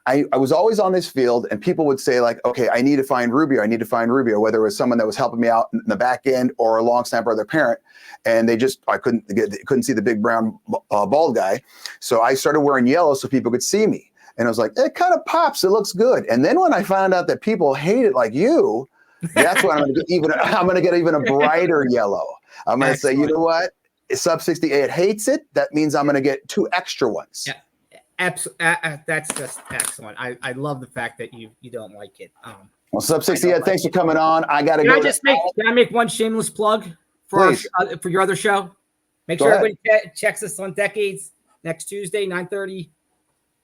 I was always on this field, and people would say like, "Okay, I need to find Rubio. I need to find Rubio." Whether it was someone that was helping me out in the back end or a long snapper or their parent, and I couldn't see the big brown bald guy. So I started wearing yellow so people could see me, and I was like, "It kind of pops. It looks good." And then when I found out that people hate it like you. That's when I'm going to get even a brighter yellow. I'm going to say, you know what? Sub 68 hates it. That means I'm going to get 2 extra ones. Yeah, absolutely. That's just excellent. I love the fact that you don't like it. Well, Sub 68, thanks for coming on. I got to go. Can I make one shameless plug for for your other show? Make sure everybody checks us on Decades next Tuesday, 9:30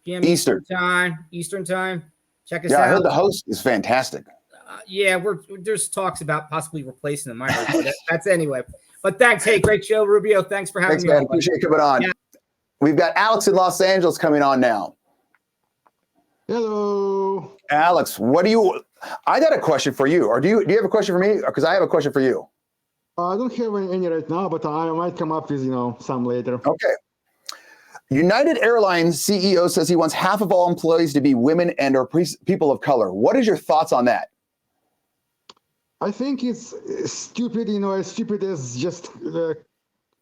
p.m. Eastern time. Check us out. Yeah, I heard the host is fantastic. There's talks about possibly replacing the minor, but that's anyway. But thanks. Hey, great show, Rubio. Thanks for having me. Man. Appreciate you coming on. Yeah. We've got Alex in Los Angeles coming on now. Hello. Alex, I got a question for you. Or do you have a question for me? Because I have a question for you. I don't have any right now, but I might come up with, some later. Okay. United Airlines CEO says he wants half of all employees to be women and or people of color. What is your thoughts on that? I think it's stupid, as stupid as just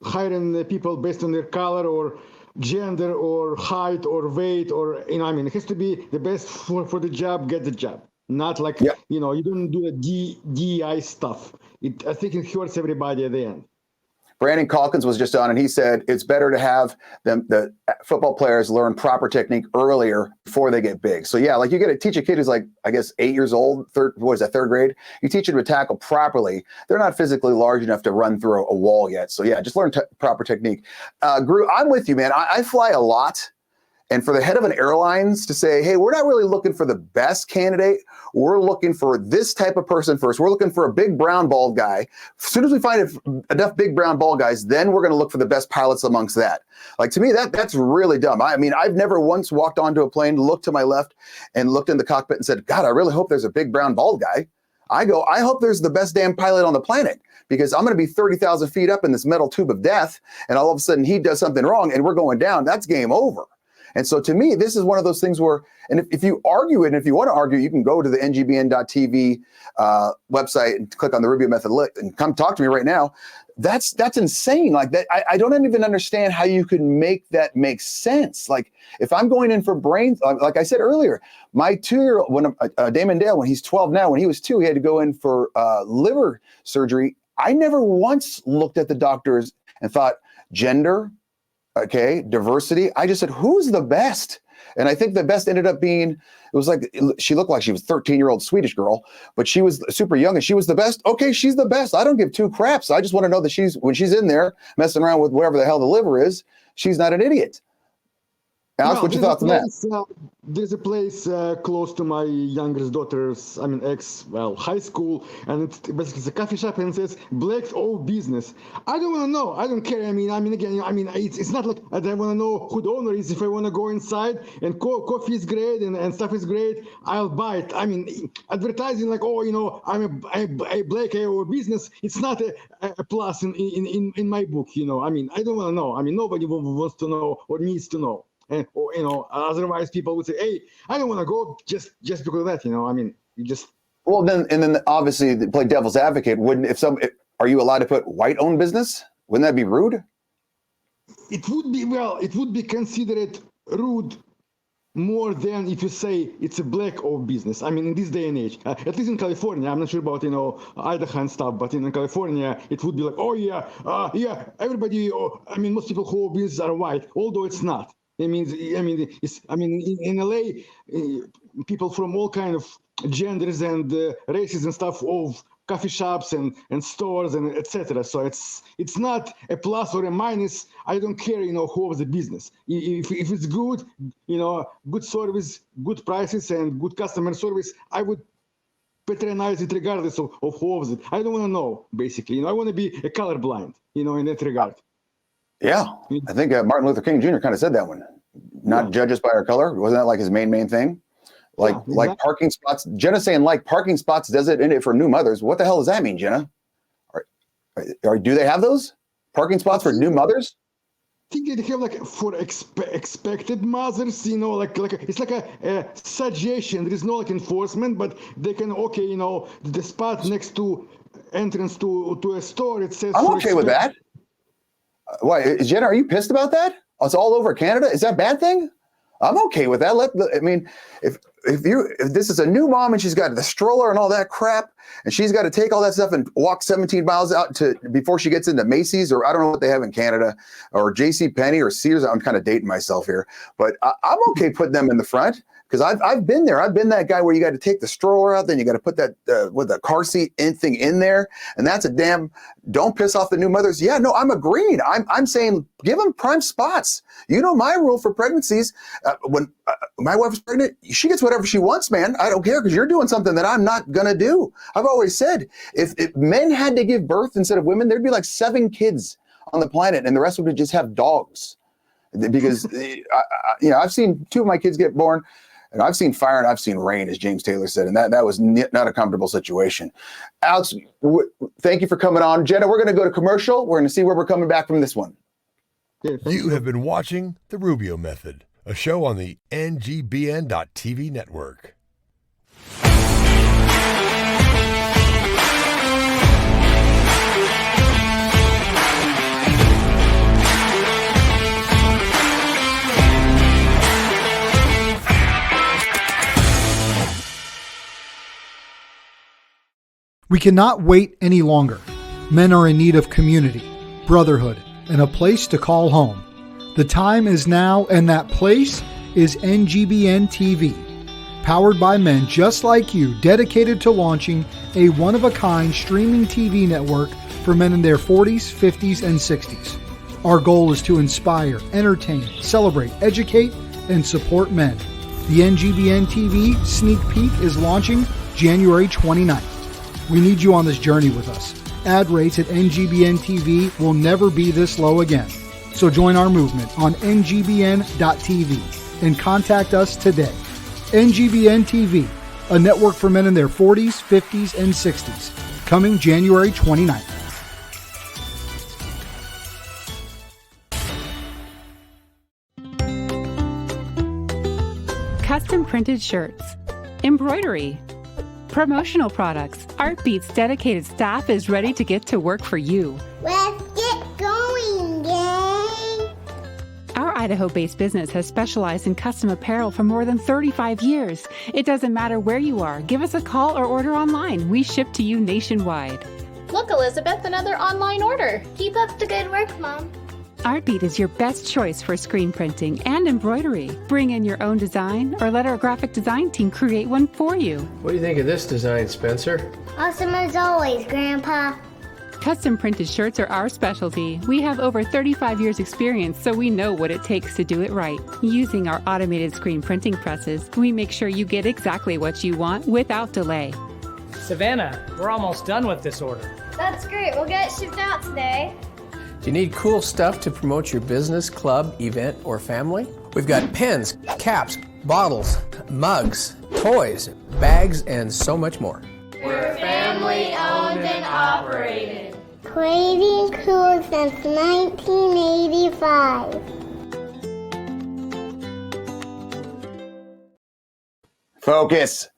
hiring the people based on their color or gender or height or weight or, it has to be the best for the job, get the job. Not like, you don't do the DEI stuff. I think it hurts everybody at the end. Brandon Calkins was just on, and he said it's better to have the football players learn proper technique earlier before they get big. So yeah, like you got to teach a kid who's like, I guess 8 years old, third grade. You teach them to tackle properly. They're not physically large enough to run through a wall yet. So yeah, just learn proper technique. Gru, I'm with you, man. I fly a lot. And for the head of an airlines to say, hey, we're not really looking for the best candidate. We're looking for this type of person first. We're looking for a big brown bald guy. As soon as we find enough big brown bald guys, then we're going to look for the best pilots amongst that. Like, to me, that's really dumb. I mean, I've never once walked onto a plane, looked to my left and looked in the cockpit and said, God, I really hope there's a big brown bald guy. I hope there's the best damn pilot on the planet, because I'm going to be 30,000 feet up in this metal tube of death. And all of a sudden he does something wrong and we're going down. That's game over. And so to me, this is one of those things where, and if you argue it, and if you want to argue, you can go to the ngbn.tv website and click on the Rubio method and come talk to me right now. That's insane. Like that, I don't even understand how you can make that make sense. Like if I'm going in for brain, like I said earlier, my 2-year-old, when Damon Dale, when he's 12 now, when he was 2, he had to go in for liver surgery. I never once looked at the doctors and thought gender, okay, diversity. I just said, who's the best? And I think the best ended up being, it was like, she looked like she was a 13-year-old Swedish girl, but she was super young and she was the best. Okay, she's the best. I don't give two craps. I just want to know that when she's in there messing around with whatever the hell the liver is, she's not an idiot. Alex, what's your thoughts on that? There's a place close to my youngest daughter's, high school, and it's basically a coffee shop, and it says "Black's old business." I don't want to know. I don't care. It's not like I don't want to know who the owner is. If I want to go inside and coffee is great and stuff is great, I'll buy it. I mean, advertising like, I'm a black old business. It's not a plus in my book. I don't want to know. Nobody wants to know or needs to know. And otherwise people would say, hey, I don't want to go just because of that, you just. Well, then obviously to play devil's advocate, are you allowed to put white owned business? Wouldn't that be rude? It would be considered rude more than if you say it's a black owned business. In this day and age, at least in California, I'm not sure about, Idaho and stuff, but in California, it would be like, oh yeah, everybody, most people who own businesses are white, although it's not. In LA, people from all kind of genders and races and stuff of coffee shops and stores and etc. So it's not a plus or a minus. I don't care, who owns the business. If it's good, good service, good prices, and good customer service, I would patronize it regardless of who owns it. I don't want to know, basically. I want to be a colorblind, in that regard. Yeah, I think Martin Luther King Jr. kind of said that one. Not judge us by our color. Wasn't that like his main thing? Like parking spots. Jenna's saying like parking spots does it in it for new mothers. What the hell does that mean, Jenna? Do they have those parking spots for new mothers? I think they have like for expected mothers, it's like a suggestion. There is no enforcement, but they can the spot next to entrance to a store. It says I'm okay with that. Why, Jenna, are you pissed about that? It's all over Canada. Is that a bad thing? I'm okay with that. If this is a new mom and she's got the stroller and all that crap, and she's got to take all that stuff and walk 17 miles out before she gets into Macy's, or I don't know what they have in Canada, or JCPenney or Sears. I'm kind of dating myself here, but I'm okay putting them in the front. Because I've been there. I've been that guy where you got to take the stroller out, then you got to put that with the car seat thing in there, and that's a damn. Don't piss off the new mothers. Yeah, no, I'm agreeing. I'm saying give them prime spots. My rule for pregnancies. When my wife is pregnant, she gets whatever she wants, man. I don't care because you're doing something that I'm not gonna do. I've always said if men had to give birth instead of women, there'd be like 7 kids on the planet, and the rest would just have dogs. Because I've seen 2 of my kids get born. And I've seen fire and I've seen rain, as James Taylor said, and that was not a comfortable situation. Alex, thank you for coming on. Jenna, we're going to go to commercial. We're going to see where we're coming back from this one. You have been watching The Rubio Method, a show on the ngbn.tv network. We cannot wait any longer. Men are in need of community. brotherhood, and a place to call home. The time is now, and that place is NGBN TV. Powered by men just like you, dedicated to launching a one-of-a-kind streaming TV network for men in their 40s, 50s, and 60s. Our goal is to inspire, entertain, celebrate, educate, and support men. The NGBN TV sneak peek is launching January 29th. We need you on this journey with us. Ad rates at NGBN TV will never be this low again. So join our movement on NGBN.TV and contact us today. NGBN TV, a network for men in their 40s, 50s, and 60s, coming January 29th. Custom printed shirts, embroidery, promotional products. Artbeat's dedicated staff is ready to get to work for you. Let's get going, gang. Our Idaho-based business has specialized in custom apparel for more than 35 years. It doesn't matter where you are. Give us a call or order online. We ship to you nationwide. Look, Elizabeth, another online order. Keep up the good work, Mom. Artbeat is your best choice for screen printing and embroidery. Bring in your own design or let our graphic design team create one for you. What do you think of this design, Spencer? Awesome as always, Grandpa. Custom printed shirts are our specialty. We have over 35 years experience, so we know what it takes to do it right. Using our automated screen printing presses, we make sure you get exactly what you want without delay. Savannah, we're almost done with this order. That's great. We'll get it shipped out today. Do you need cool stuff to promote your business, club, event, or family? We've got pens, caps, bottles, mugs, toys, bags, and so much more. We're family owned and operated. Creating cool since 1985. Focus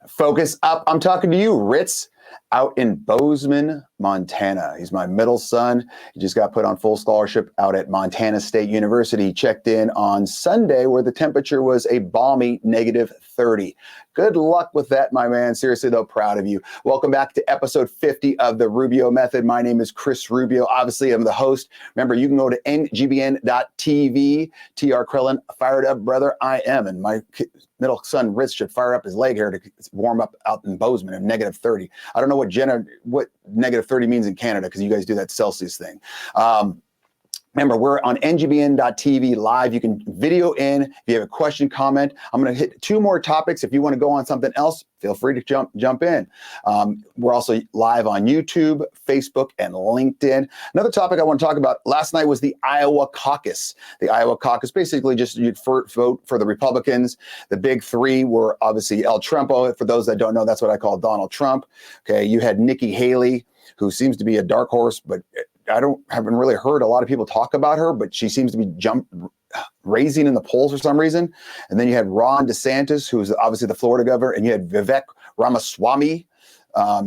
up. I'm talking to you, Ritz, out in Bozeman, Montana. He's my middle son. He just got put on full scholarship out at Montana State University. He checked in on Sunday where the temperature was a balmy -30. Good luck with that, my man. Seriously, though, proud of you. Welcome back to episode 50 of the Rubio Method. My name is Chris Rubio. Obviously, I'm the host. Remember, you can go to NGBN.TV. TR Krellin, fired up, brother. I am. And my middle son, Rich, should fire up his leg here to warm up out in Bozeman at -30. I don't know what -30 means in Canada because you guys do that Celsius thing. Remember, we're on NGBN.TV live. You can video in. If you have a question, comment. I'm going to hit 2 more topics. If you want to go on something else, feel free to jump in. We're also live on YouTube, Facebook, and LinkedIn. Another topic I want to talk about last night was the Iowa caucus. The Iowa caucus, basically just you'd vote for the Republicans. The big 3 were obviously El Trumpo. For those that don't know, that's what I call Donald Trump. Okay, you had Nikki Haley, who seems to be a dark horse, but haven't really heard a lot of people talk about her, but she seems to be raising in the polls for some reason. And then you had Ron DeSantis, who's obviously the Florida governor, and you had Vivek Ramaswamy.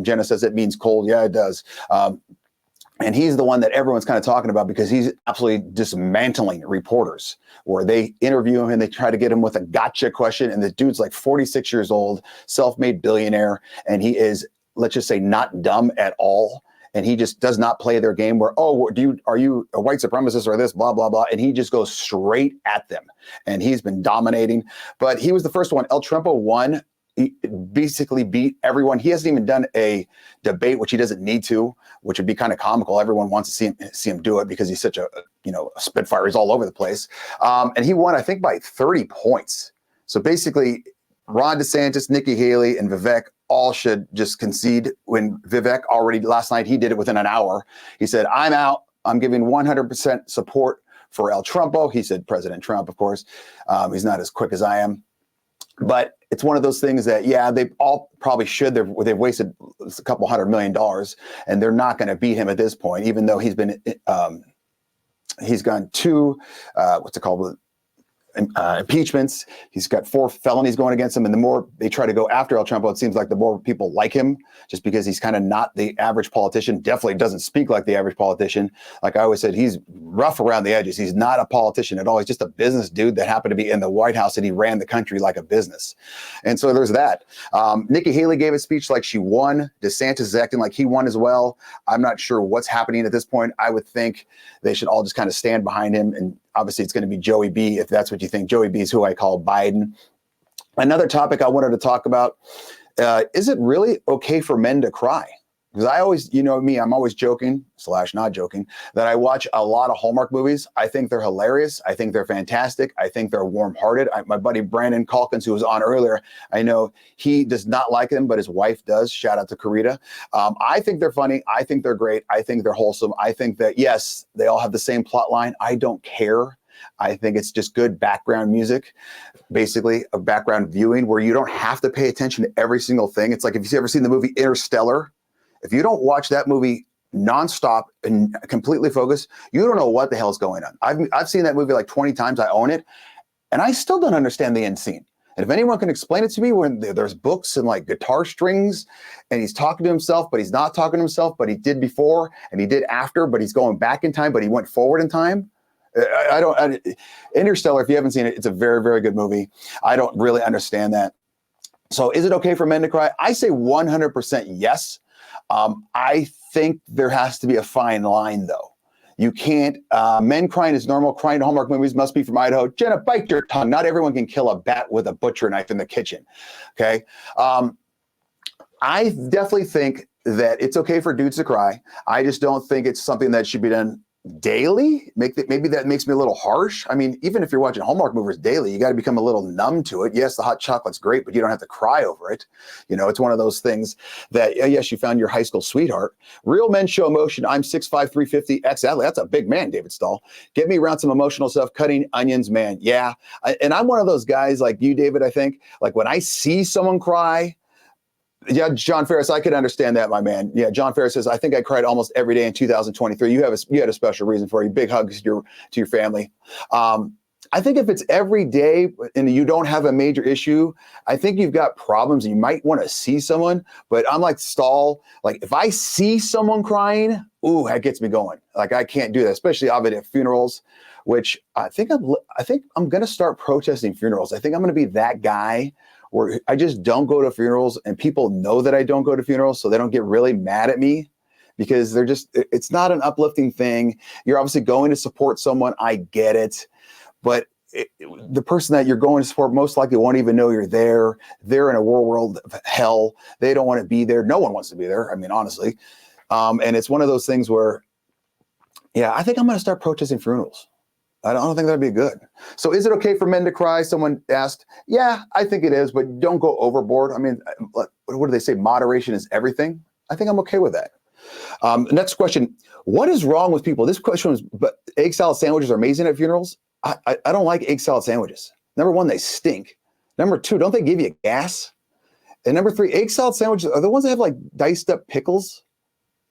Jenna says it means cold. Yeah, it does. And he's the one that everyone's kind of talking about because he's absolutely dismantling reporters where they interview him and they try to get him with a gotcha question. And the dude's like 46 years old, self-made billionaire. And he is, let's just say, not dumb at all. And he just does not play their game where, oh, are you a white supremacist or this, blah, blah, blah. And he just goes straight at them. And he's been dominating. But he was the first one. El Trumpo won. He basically beat everyone. He hasn't even done a debate, which he doesn't need to, which would be kind of comical. Everyone wants to see him do it because he's such a spitfire. He's all over the place. And he won, I think, by 30 points. So basically, Ron DeSantis, Nikki Haley, and Vivek all should just concede. When Vivek already last night, he did it within an hour. He said, I'm out. I'm giving 100% support for El Trumpo. He said President Trump, of course. He's not as quick as I am. But it's one of those things that, yeah, they all probably should. They've wasted a couple $100 million, and they're not going to beat him at this point, even though he's gone to, impeachments. He's got 4 felonies going against him. And the more they try to go after El Trumpo, it seems like the more people like him, just because he's kind of not the average politician, definitely doesn't speak like the average politician. Like I always said, he's rough around the edges. He's not a politician at all. He's just a business dude that happened to be in the White House, and he ran the country like a business. And so there's that. Nikki Haley gave a speech like she won. DeSantis is acting like he won as well. I'm not sure what's happening at this point. I would think they should all just kind of stand behind him. And obviously it's going to be Joey B, if that's what you think. Joey B is who I call Biden. Another topic I wanted to talk about, is it really okay for men to cry? Because I always, you know me, I'm always joking / not joking that I watch a lot of Hallmark movies. I think they're hilarious. I think they're fantastic. I think they're warm-hearted. My buddy Brandon Calkins, who was on earlier, I know he does not like them, but his wife does. Shout out to Karita. I think they're funny. I think they're great. I think they're wholesome. I think that, yes, they all have the same plot line. I don't care. I think it's just good background music, basically a background viewing where you don't have to pay attention to every single thing. It's like if you've ever seen the movie Interstellar, if you don't watch that movie nonstop and completely focused, you don't know what the hell's going on. I've seen that movie like 20 times. I own it, and I still don't understand the end scene. And if anyone can explain it to me, when there's books and like guitar strings, and he's talking to himself, but he's not talking to himself, but he did before and he did after, but he's going back in time, but he went forward in time. Interstellar, if you haven't seen it, it's a very, very good movie. I don't really understand that. So is it okay for men to cry? I say 100% yes. I think there has to be a fine line, though. You can't, men crying is normal. Crying to Hallmark movies must be from Idaho. Jenna, bite your tongue. Not everyone can kill a bat with a butcher knife in the kitchen. Okay. I definitely think that it's okay for dudes to cry. I just don't think it's something that should be done daily. Maybe that makes me a little harsh. I mean, even if you're watching Hallmark movies daily, you got to become a little numb to it. Yes, the hot chocolate's great, but you don't have to cry over it. You know, it's one of those things that, yes, you found your high school sweetheart. Real men show emotion. I'm 6'5", 350. Exactly. That's a big man, David Stahl. Get me around some emotional stuff. Cutting onions, man. Yeah. And I'm one of those guys like you, David, I think. Like when I see someone cry, yeah, John Ferris, I could understand that, my man. Yeah, John Ferris says, I think I cried almost every day in 2023. You had a special reason for it. Big hugs to your family. I think if it's every day and you don't have a major issue, I think you've got problems. You might want to see someone, but I'm like Stahl. Like if I see someone crying, ooh, that gets me going. Like I can't do that, especially at funerals, which I think I'm going to start protesting funerals. I think I'm going to be that guy where I just don't go to funerals, and people know that I don't go to funerals, so they don't get really mad at me because it's not an uplifting thing. You're obviously going to support someone. I get it. But the person that you're going to support most likely won't even know you're there. They're in a world of hell. They don't want to be there. No one wants to be there. I mean, honestly. And it's one of those things where, yeah, I think I'm going to start protesting funerals. I don't think that'd be good. So is it okay for men to cry? Someone asked. Yeah, I think it is, but don't go overboard. I mean, what do they say? Moderation is everything. I think I'm okay with that. Next question. What is wrong with people? This question was, but egg salad sandwiches are amazing at funerals. I don't like egg salad sandwiches. Number one, they stink. Number two, don't they give you gas? And number three, egg salad sandwiches are the ones that have like diced up pickles.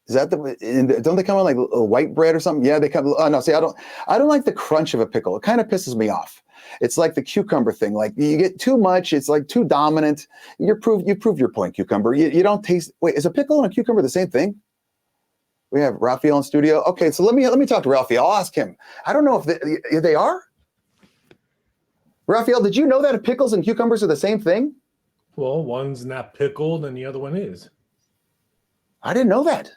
Is that don't they come on like a white bread or something? Yeah, they come. Oh no, see, I don't like the crunch of a pickle. It kind of pisses me off. It's like the cucumber thing. Like you get too much. It's like too dominant. You prove your point, cucumber. You don't taste. Wait, is a pickle and a cucumber the same thing? We have Raphael in studio. Okay, so let me talk to Raphael. I'll ask him. I don't know if they are. Raphael, did you know that pickles and cucumbers are the same thing? Well, one's not pickled and the other one is. I didn't know that.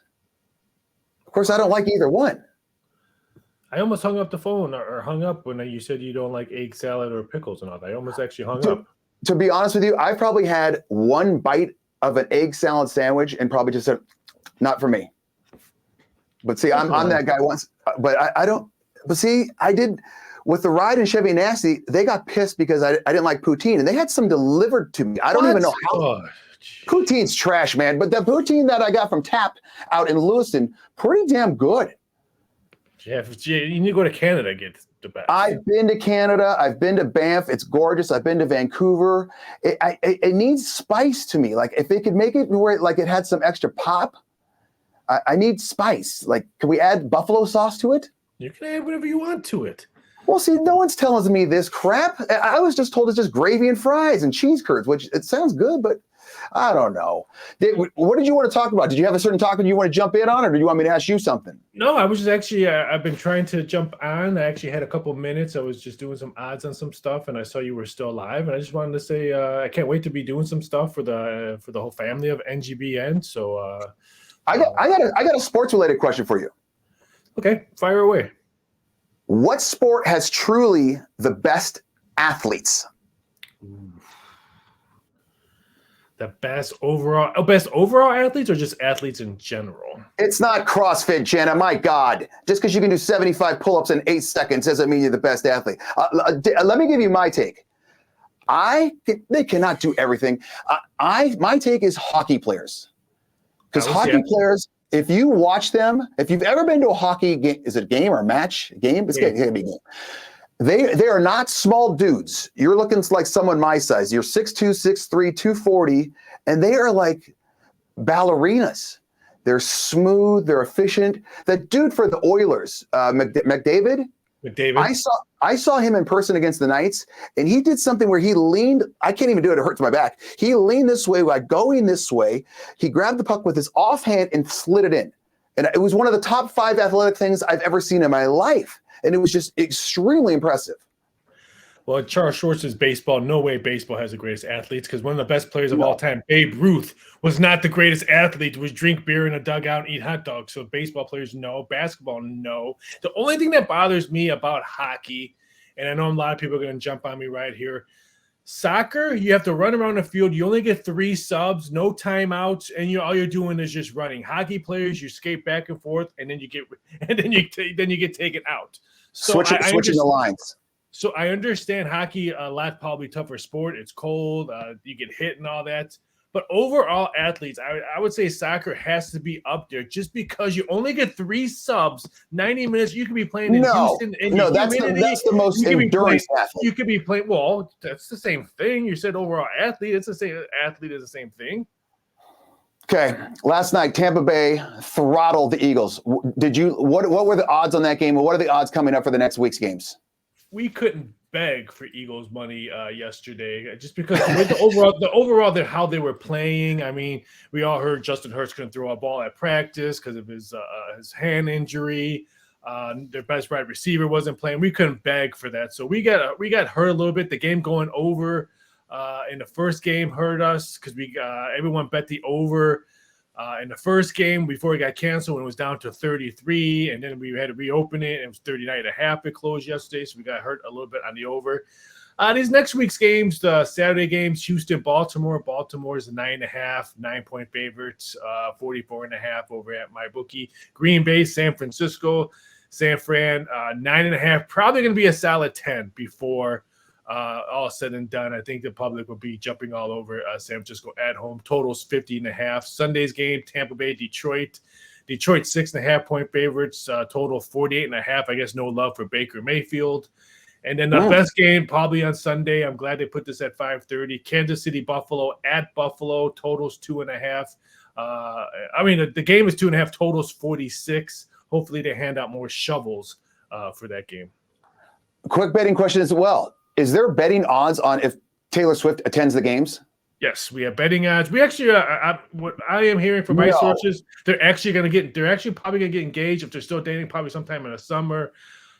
Of course, I don't like either one. I almost hung up the phone or hung up when you said you don't like egg salad or pickles and all that. I almost actually hung up. To be honest with you, I probably had one bite of an egg salad sandwich and probably just said, not for me. But see, I'm that guy once. But I don't. But see, I did with the ride in Chevy Nasty. They got pissed because I didn't like poutine, and they had some delivered to me. I don't even know how. Oh, poutine's trash, man. But the poutine that I got from Tap out in Lewiston, pretty damn good. Yeah, you need to go to Canada to get the best. I've been to Canada. I've been to Banff. It's gorgeous. I've been to Vancouver. It needs spice to me. Like if they could make it where it had some extra pop. I need spice. Like, can we add buffalo sauce to it? You can add whatever you want to it. Well, see, no one's telling me this crap. I was just told it's just gravy and fries and cheese curds, which it sounds good, but I don't know. What did you want to talk about? Did you have a certain topic you want to jump in on, or do you want me to ask you something? No, I was just actually, I've been trying to jump on. I actually had a couple minutes. I was just doing some odds on some stuff, and I saw you were still live. And I just wanted to say I can't wait to be doing some stuff for the whole family of NGBN. So I got a sports related question for you. Okay, fire away. What sport has truly the best athletes? The best overall athletes, or just athletes in general? It's not CrossFit, Jenna. My God. Just because you can do 75 pull-ups in 8 seconds doesn't mean you're the best athlete. Let me give you my take. They cannot do everything. My take is hockey players. Because hockey players, if you watch them, if you've ever been to a hockey game, is it a game or a match? Game? It's going to be a game. They are not small dudes. You're looking like someone my size. You're 6'2", 6'3", 240, and they are like ballerinas. They're smooth. They're efficient. That dude for the Oilers, McDavid. I saw him in person against the Knights, and he did something where he leaned. I can't even do it. It hurts my back. He leaned this way by going this way. He grabbed the puck with his offhand and slid it in. And it was one of the top 5 athletic things I've ever seen in my life. And it was just extremely impressive. Well, Charles Schwartz's baseball, no way baseball has the greatest athletes, because one of the best players of all time, Babe Ruth, was not the greatest athlete, was drink beer in a dugout and eat hot dogs. So baseball players, no. Basketball, no. The only thing that bothers me about hockey, and I know a lot of people are going to jump on me right here, soccer, you have to run around the field. You only get 3 subs, no timeouts, and all you're doing is just running. Hockey players, you skate back and forth, and then you get taken out. So switching the lines. So I understand hockey, a lot probably tougher sport. It's cold, you get hit and all that. But overall athletes, I would say soccer has to be up there, just because you only get 3 subs, 90 minutes. You could be playing in Houston. That's the most endurance athlete. You could be playing. Well, that's the same thing. You said overall athlete. It's the same. Athlete is the same thing. Okay. Last night, Tampa Bay throttled the Eagles. What were the odds on that game? And what are the odds coming up for the next week's games? We couldn't beg for Eagles money yesterday, just because the overall how they were playing. I mean, we all heard Justin Hurts couldn't throw a ball at practice because of his hand injury. Their best wide receiver wasn't playing. We couldn't beg for that, so we got hurt a little bit. The game going over in the first game hurt us because everyone bet the over in the first game before it got canceled when it was down to 33, and then we had to reopen it. It was 39.5. It closed yesterday, so we got hurt a little bit on the over. These next week's games, the Saturday games, Houston, Baltimore. Baltimore is a 9.5, 9-point favorites, 44.5 over at MyBookie. Green Bay, San Francisco, San Fran, 9.5. Probably going to be a solid 10 before all said and done. I think the public will be jumping all over San Francisco at home. Totals 50.5. Sunday's game, Tampa Bay, Detroit. Detroit 6.5-point favorites. Total 48.5. I guess no love for Baker Mayfield. And then the best game probably on Sunday. I'm glad they put this at 5:30. Kansas City, Buffalo at Buffalo. Totals 2.5. I mean, the game is 2.5. Totals 46. Hopefully they hand out more shovels for that game. Quick betting question as well. Is there betting odds on if Taylor Swift attends the games? Yes, we have betting odds. We actually, what I am hearing from my sources, they're actually probably going to get engaged if they're still dating, probably sometime in the summer.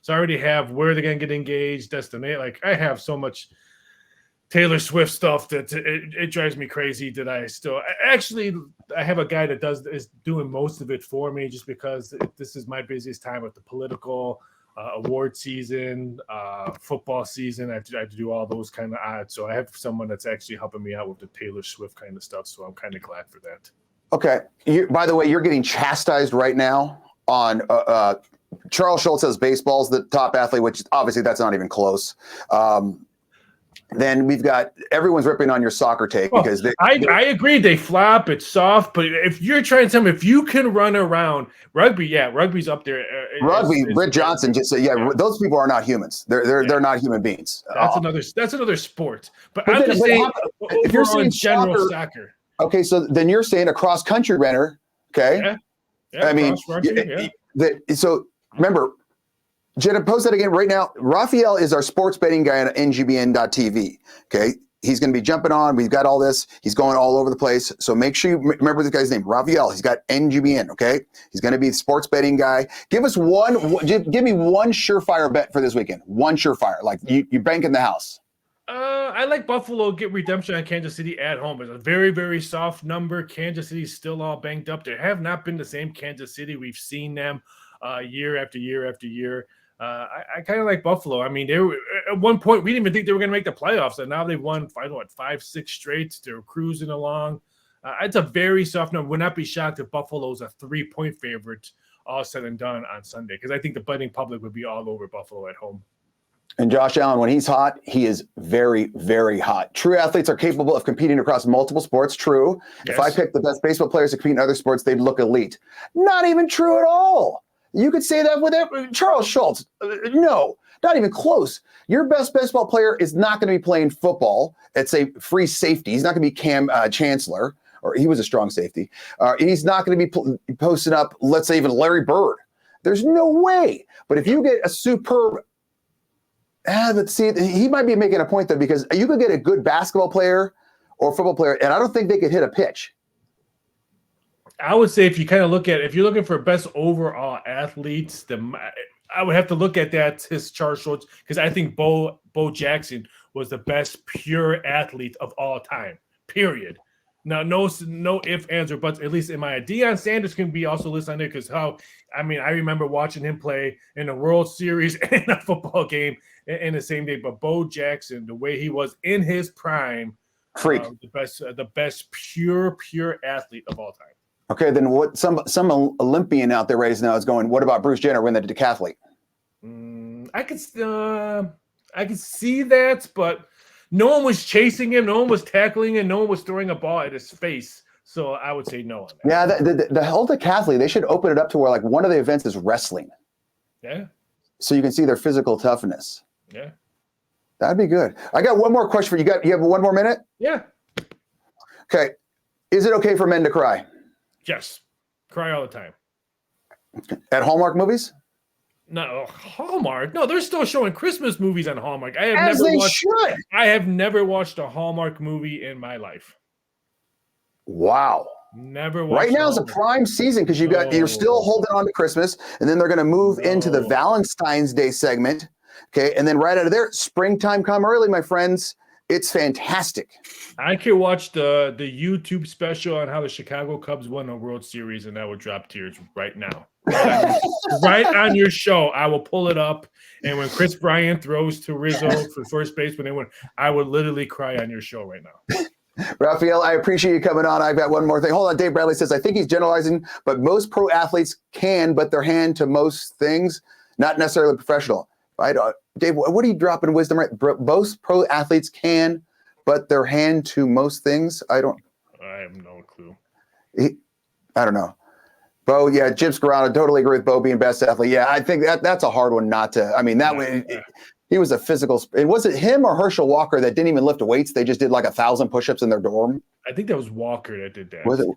So I already have where they're going to get engaged, destination. Like, I have so much Taylor Swift stuff that it drives me crazy that I have a guy that is doing most of it for me, just because this is my busiest time with the political award season, football season. I have to do all those kind of odds. So I have someone that's actually helping me out with the Taylor Swift kind of stuff. So I'm kind of glad for that. Okay. By the way, you're getting chastised right now on Charles Schultz says baseball's the top athlete, which obviously that's not even close. Then we've got everyone's ripping on your soccer take because I agree they flop, it's soft, but if you're trying to tell me if you can run around rugby's up there. Britt Johnson just said, those people are not humans. They're not human beings. That's another sport. But I'm just saying, if you're saying general soccer. Okay, so then you're saying a cross country runner. Okay, yeah, I mean, so remember, Jenna, post that again right now. Raphael is our sports betting guy on ngbn.tv. Okay. He's going to be jumping on. We've got all this. He's going all over the place. So make sure you remember this guy's name, Raphael. He's got NGBN. Okay. He's going to be the sports betting guy. Give me one surefire bet for this weekend. One surefire. Like you bank in the house. I like Buffalo get redemption on Kansas City at home. It's a very, very soft number. Kansas City's still all banked up. They have not been the same Kansas City. We've seen them year after year after year. I kind of like Buffalo. I mean, they were at one point we didn't even think they were going to make the playoffs, and now they've won 5-6 straight. They're cruising along. It's a very soft number. Would not be shocked if Buffalo's a 3-point favorite, all said and done on Sunday, because I think the betting public would be all over Buffalo at home. And Josh Allen, when he's hot, he is very, very hot. True athletes are capable of competing across multiple sports. True. Yes. If I picked the best baseball players to compete in other sports, they'd look elite. Not even true at all. You could say that with Charles Schultz. No, not even close. Your best baseball player is not going to be playing football. It's a free safety. He's not going to be Cam Chancellor, or he was a strong safety. He's not going to be posting up, let's say, even Larry Bird. There's no way. But if you get a superb let's see, he might be making a point though, because you could get a good basketball player or football player, and I don't think they could hit a pitch. I would say if you kind of look at, if you're looking for best overall athletes, I would have to look at that his Charles Schultz, because I think Bo Jackson was the best pure athlete of all time. Period. Now, no ifs, ands, or buts. At least in my Deion Sanders can be also listed on there, because I remember watching him play in a World Series and a football game in the same day. But Bo Jackson, the way he was in his prime, freak, the best pure athlete of all time. Okay, then what? Some Olympian out there right now is going, what about Bruce Jenner win the decathlete? I could see that, but no one was chasing him, no one was tackling him, no one was throwing a ball at his face. So I would say no on that. Yeah, the whole decathlete, they should open it up to where like one of the events is wrestling. Yeah. So you can see their physical toughness. Yeah. That'd be good. I got one more question for you. You have 1 more minute? Yeah. Okay. Is it okay for men to cry? Yes. Cry all the time. At Hallmark movies? No, Hallmark. No, they're still showing Christmas movies on Hallmark. I have never watched a Hallmark movie in my life. Wow. Never watched. Right now is a prime season because you're still holding on to Christmas, and then they're going to move into the Valentine's Day segment. Okay, and then right out of there, springtime come early, my friends. It's fantastic. I could watch the YouTube special on how the Chicago Cubs won a World Series, and I would drop tears right now. Right on your show, I will pull it up. And when Chris Bryant throws to Rizzo for first base when they win, I would literally cry on your show right now. Raphael, I appreciate you coming on. I've got one more thing. Hold on. Dave Bradley says, I think he's generalizing, but most pro athletes can but their hand to most things, not necessarily professional. Right? Dave, what are you dropping wisdom? Right? Most pro athletes can but their hand to most things. I have no clue. I don't know. Bo, yeah, Jim Scarano, totally agree with Bo being best athlete. Yeah, I think that's a hard one not to. I mean, that way he was a physical. Was it him or Herschel Walker that didn't even lift weights? They just did like 1,000 push-ups in their dorm. I think that was Walker that did that. Was it?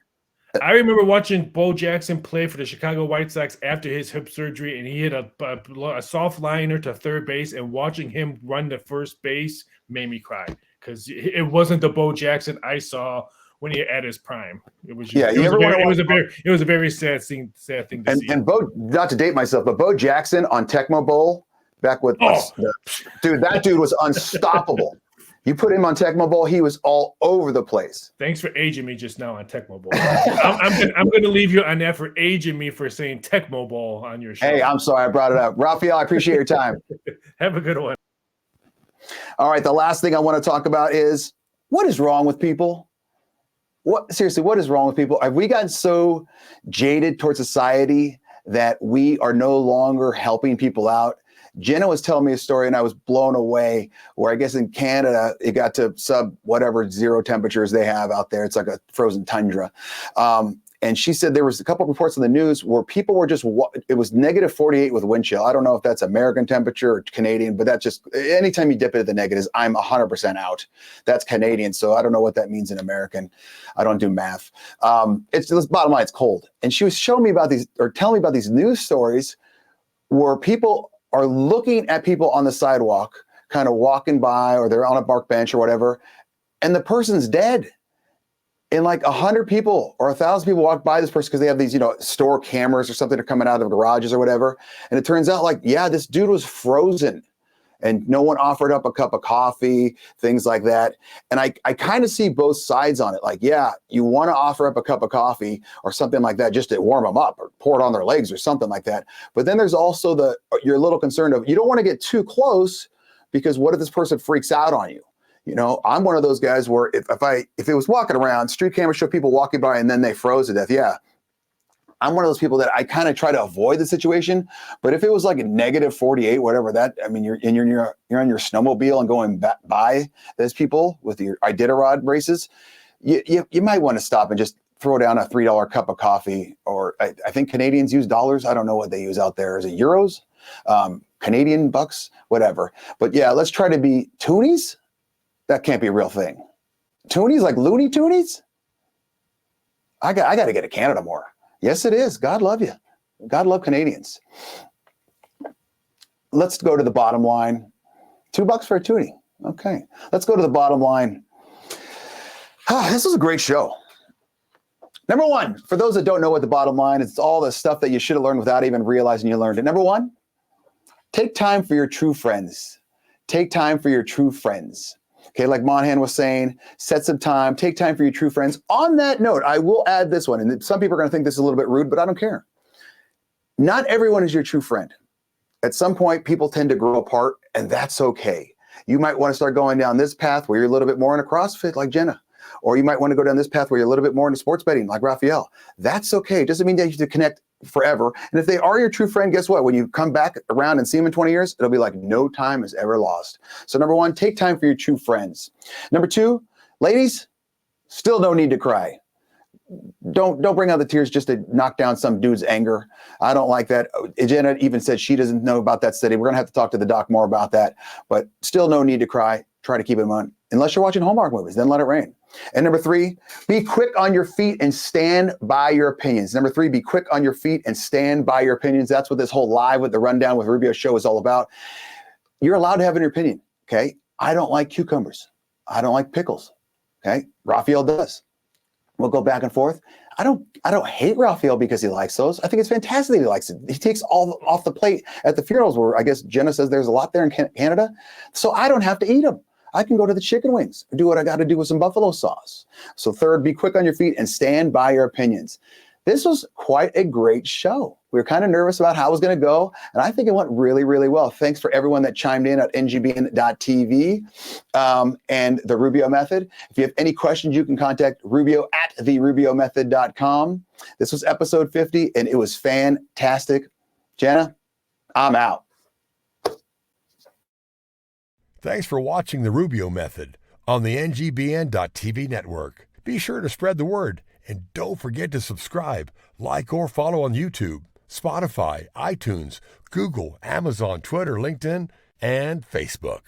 I remember watching Bo Jackson play for the Chicago White Sox after his hip surgery, and he hit a soft liner to third base, and watching him run to first base made me cry because it wasn't the Bo Jackson I saw when he at his prime. It was just, it was a very sad thing to see. And Bo, not to date myself, but Bo Jackson on Tecmo Bowl back with dude, that dude was unstoppable. You put him on Tecmo Bowl, he was all over the place. Thanks for aging me just now on Tecmo Bowl. I'm going to leave you on that for aging me for saying Tecmo Bowl on your show. Hey, I'm sorry I brought it up. Raphael, I appreciate your time. Have a good one. All right, the last thing I want to talk about is what is wrong with people? What is wrong with people? Have we gotten so jaded towards society that we are no longer helping people out? Jenna was telling me a story and I was blown away where I guess in Canada, it got to sub whatever 0 temperatures they have out there. It's like a frozen tundra. And she said there was a couple of reports in the news where people were it was negative 48 with wind chill. I don't know if that's American temperature or Canadian, but that's just, anytime you dip into the negatives, I'm 100% out. That's Canadian. So I don't know what that means in American. I don't do math. It's just bottom line, it's cold. And she was telling me about these news stories where people are looking at people on the sidewalk, kind of walking by, or they're on a park bench or whatever, and the person's dead. And like 100 people or 1,000 people walk by this person because they have these, store cameras or something that are coming out of garages or whatever. And it turns out like, yeah, this dude was frozen and no one offered up a cup of coffee, things like that. And I kind of see both sides on it. Like, yeah, you want to offer up a cup of coffee or something like that just to warm them up or pour it on their legs or something like that. But then there's also you're a little concerned of, you don't want to get too close because what if this person freaks out on you? I'm one of those guys where if it was walking around, street cameras show people walking by and then they froze to death. Yeah. I'm one of those people that I kind of try to avoid the situation. But if it was like a negative 48, whatever you're on your snowmobile and going by those people with your Iditarod races, you might want to stop and just throw down a $3 cup of coffee, or I think Canadians use dollars. I don't know what they use out there. Is it euros? Canadian bucks, whatever. But yeah, let's try to be toonies. That can't be a real thing. Toonies, like Looney Toonies? I got to get to Canada more. Yes, it is. God love you. God love Canadians. Let's go to the bottom line. $2 for a toonie. Okay. Let's go to the bottom line. This was a great show. Number one, for those that don't know what the bottom line is, it's all the stuff that you should have learned without even realizing you learned it. Number one, take time for your true friends. Take time for your true friends. Okay, like Monaghan was saying, set some time, take time for your true friends. On that note, I will add this one, and some people are going to think this is a little bit rude, but I don't care. Not everyone is your true friend. At some point, people tend to grow apart, and that's okay. You might want to start going down this path where you're a little bit more into CrossFit, like Jenna. Or you might want to go down this path where you're a little bit more into sports betting, like Raphael. That's okay. It doesn't mean that you have to connect forever. And if they are your true friend, guess what? When you come back around and see them in 20 years, it'll be like no time is ever lost. So number one, take time for your true friends. Number two, ladies, still no need to cry. Don't bring out the tears just to knock down some dude's anger. I don't like that. Jenna even said she doesn't know about that study. We're going to have to talk to the doc more about that. But still no need to cry. Try to keep it on. Unless you're watching Hallmark movies, then let it rain. And number three, be quick on your feet and stand by your opinions. Number three, be quick on your feet and stand by your opinions. That's what this whole Live with the Rundown with Rubio show is all about. You're allowed to have an opinion, okay? I don't like cucumbers. I don't like pickles, okay? Raphael does. We'll go back and forth. I don't hate Raphael because he likes those. I think it's fantastic that he likes it. He takes all off the plate at the funerals where I guess Jenna says there's a lot there in Canada. So I don't have to eat them. I can go to the chicken wings and do what I got to do with some buffalo sauce. So third, be quick on your feet and stand by your opinions. This was quite a great show. We were kind of nervous about how it was going to go, and I think it went really, really well. Thanks for everyone that chimed in at ngbn.tv and the Rubio Method. If you have any questions, you can contact Rubio at therubiomethod.com. This was episode 50, and it was fantastic. Jenna, I'm out. Thanks for watching The Rubio Method on the NGBN.TV network. Be sure to spread the word, and don't forget to subscribe, like, or follow on YouTube, Spotify, iTunes, Google, Amazon, Twitter, LinkedIn, and Facebook.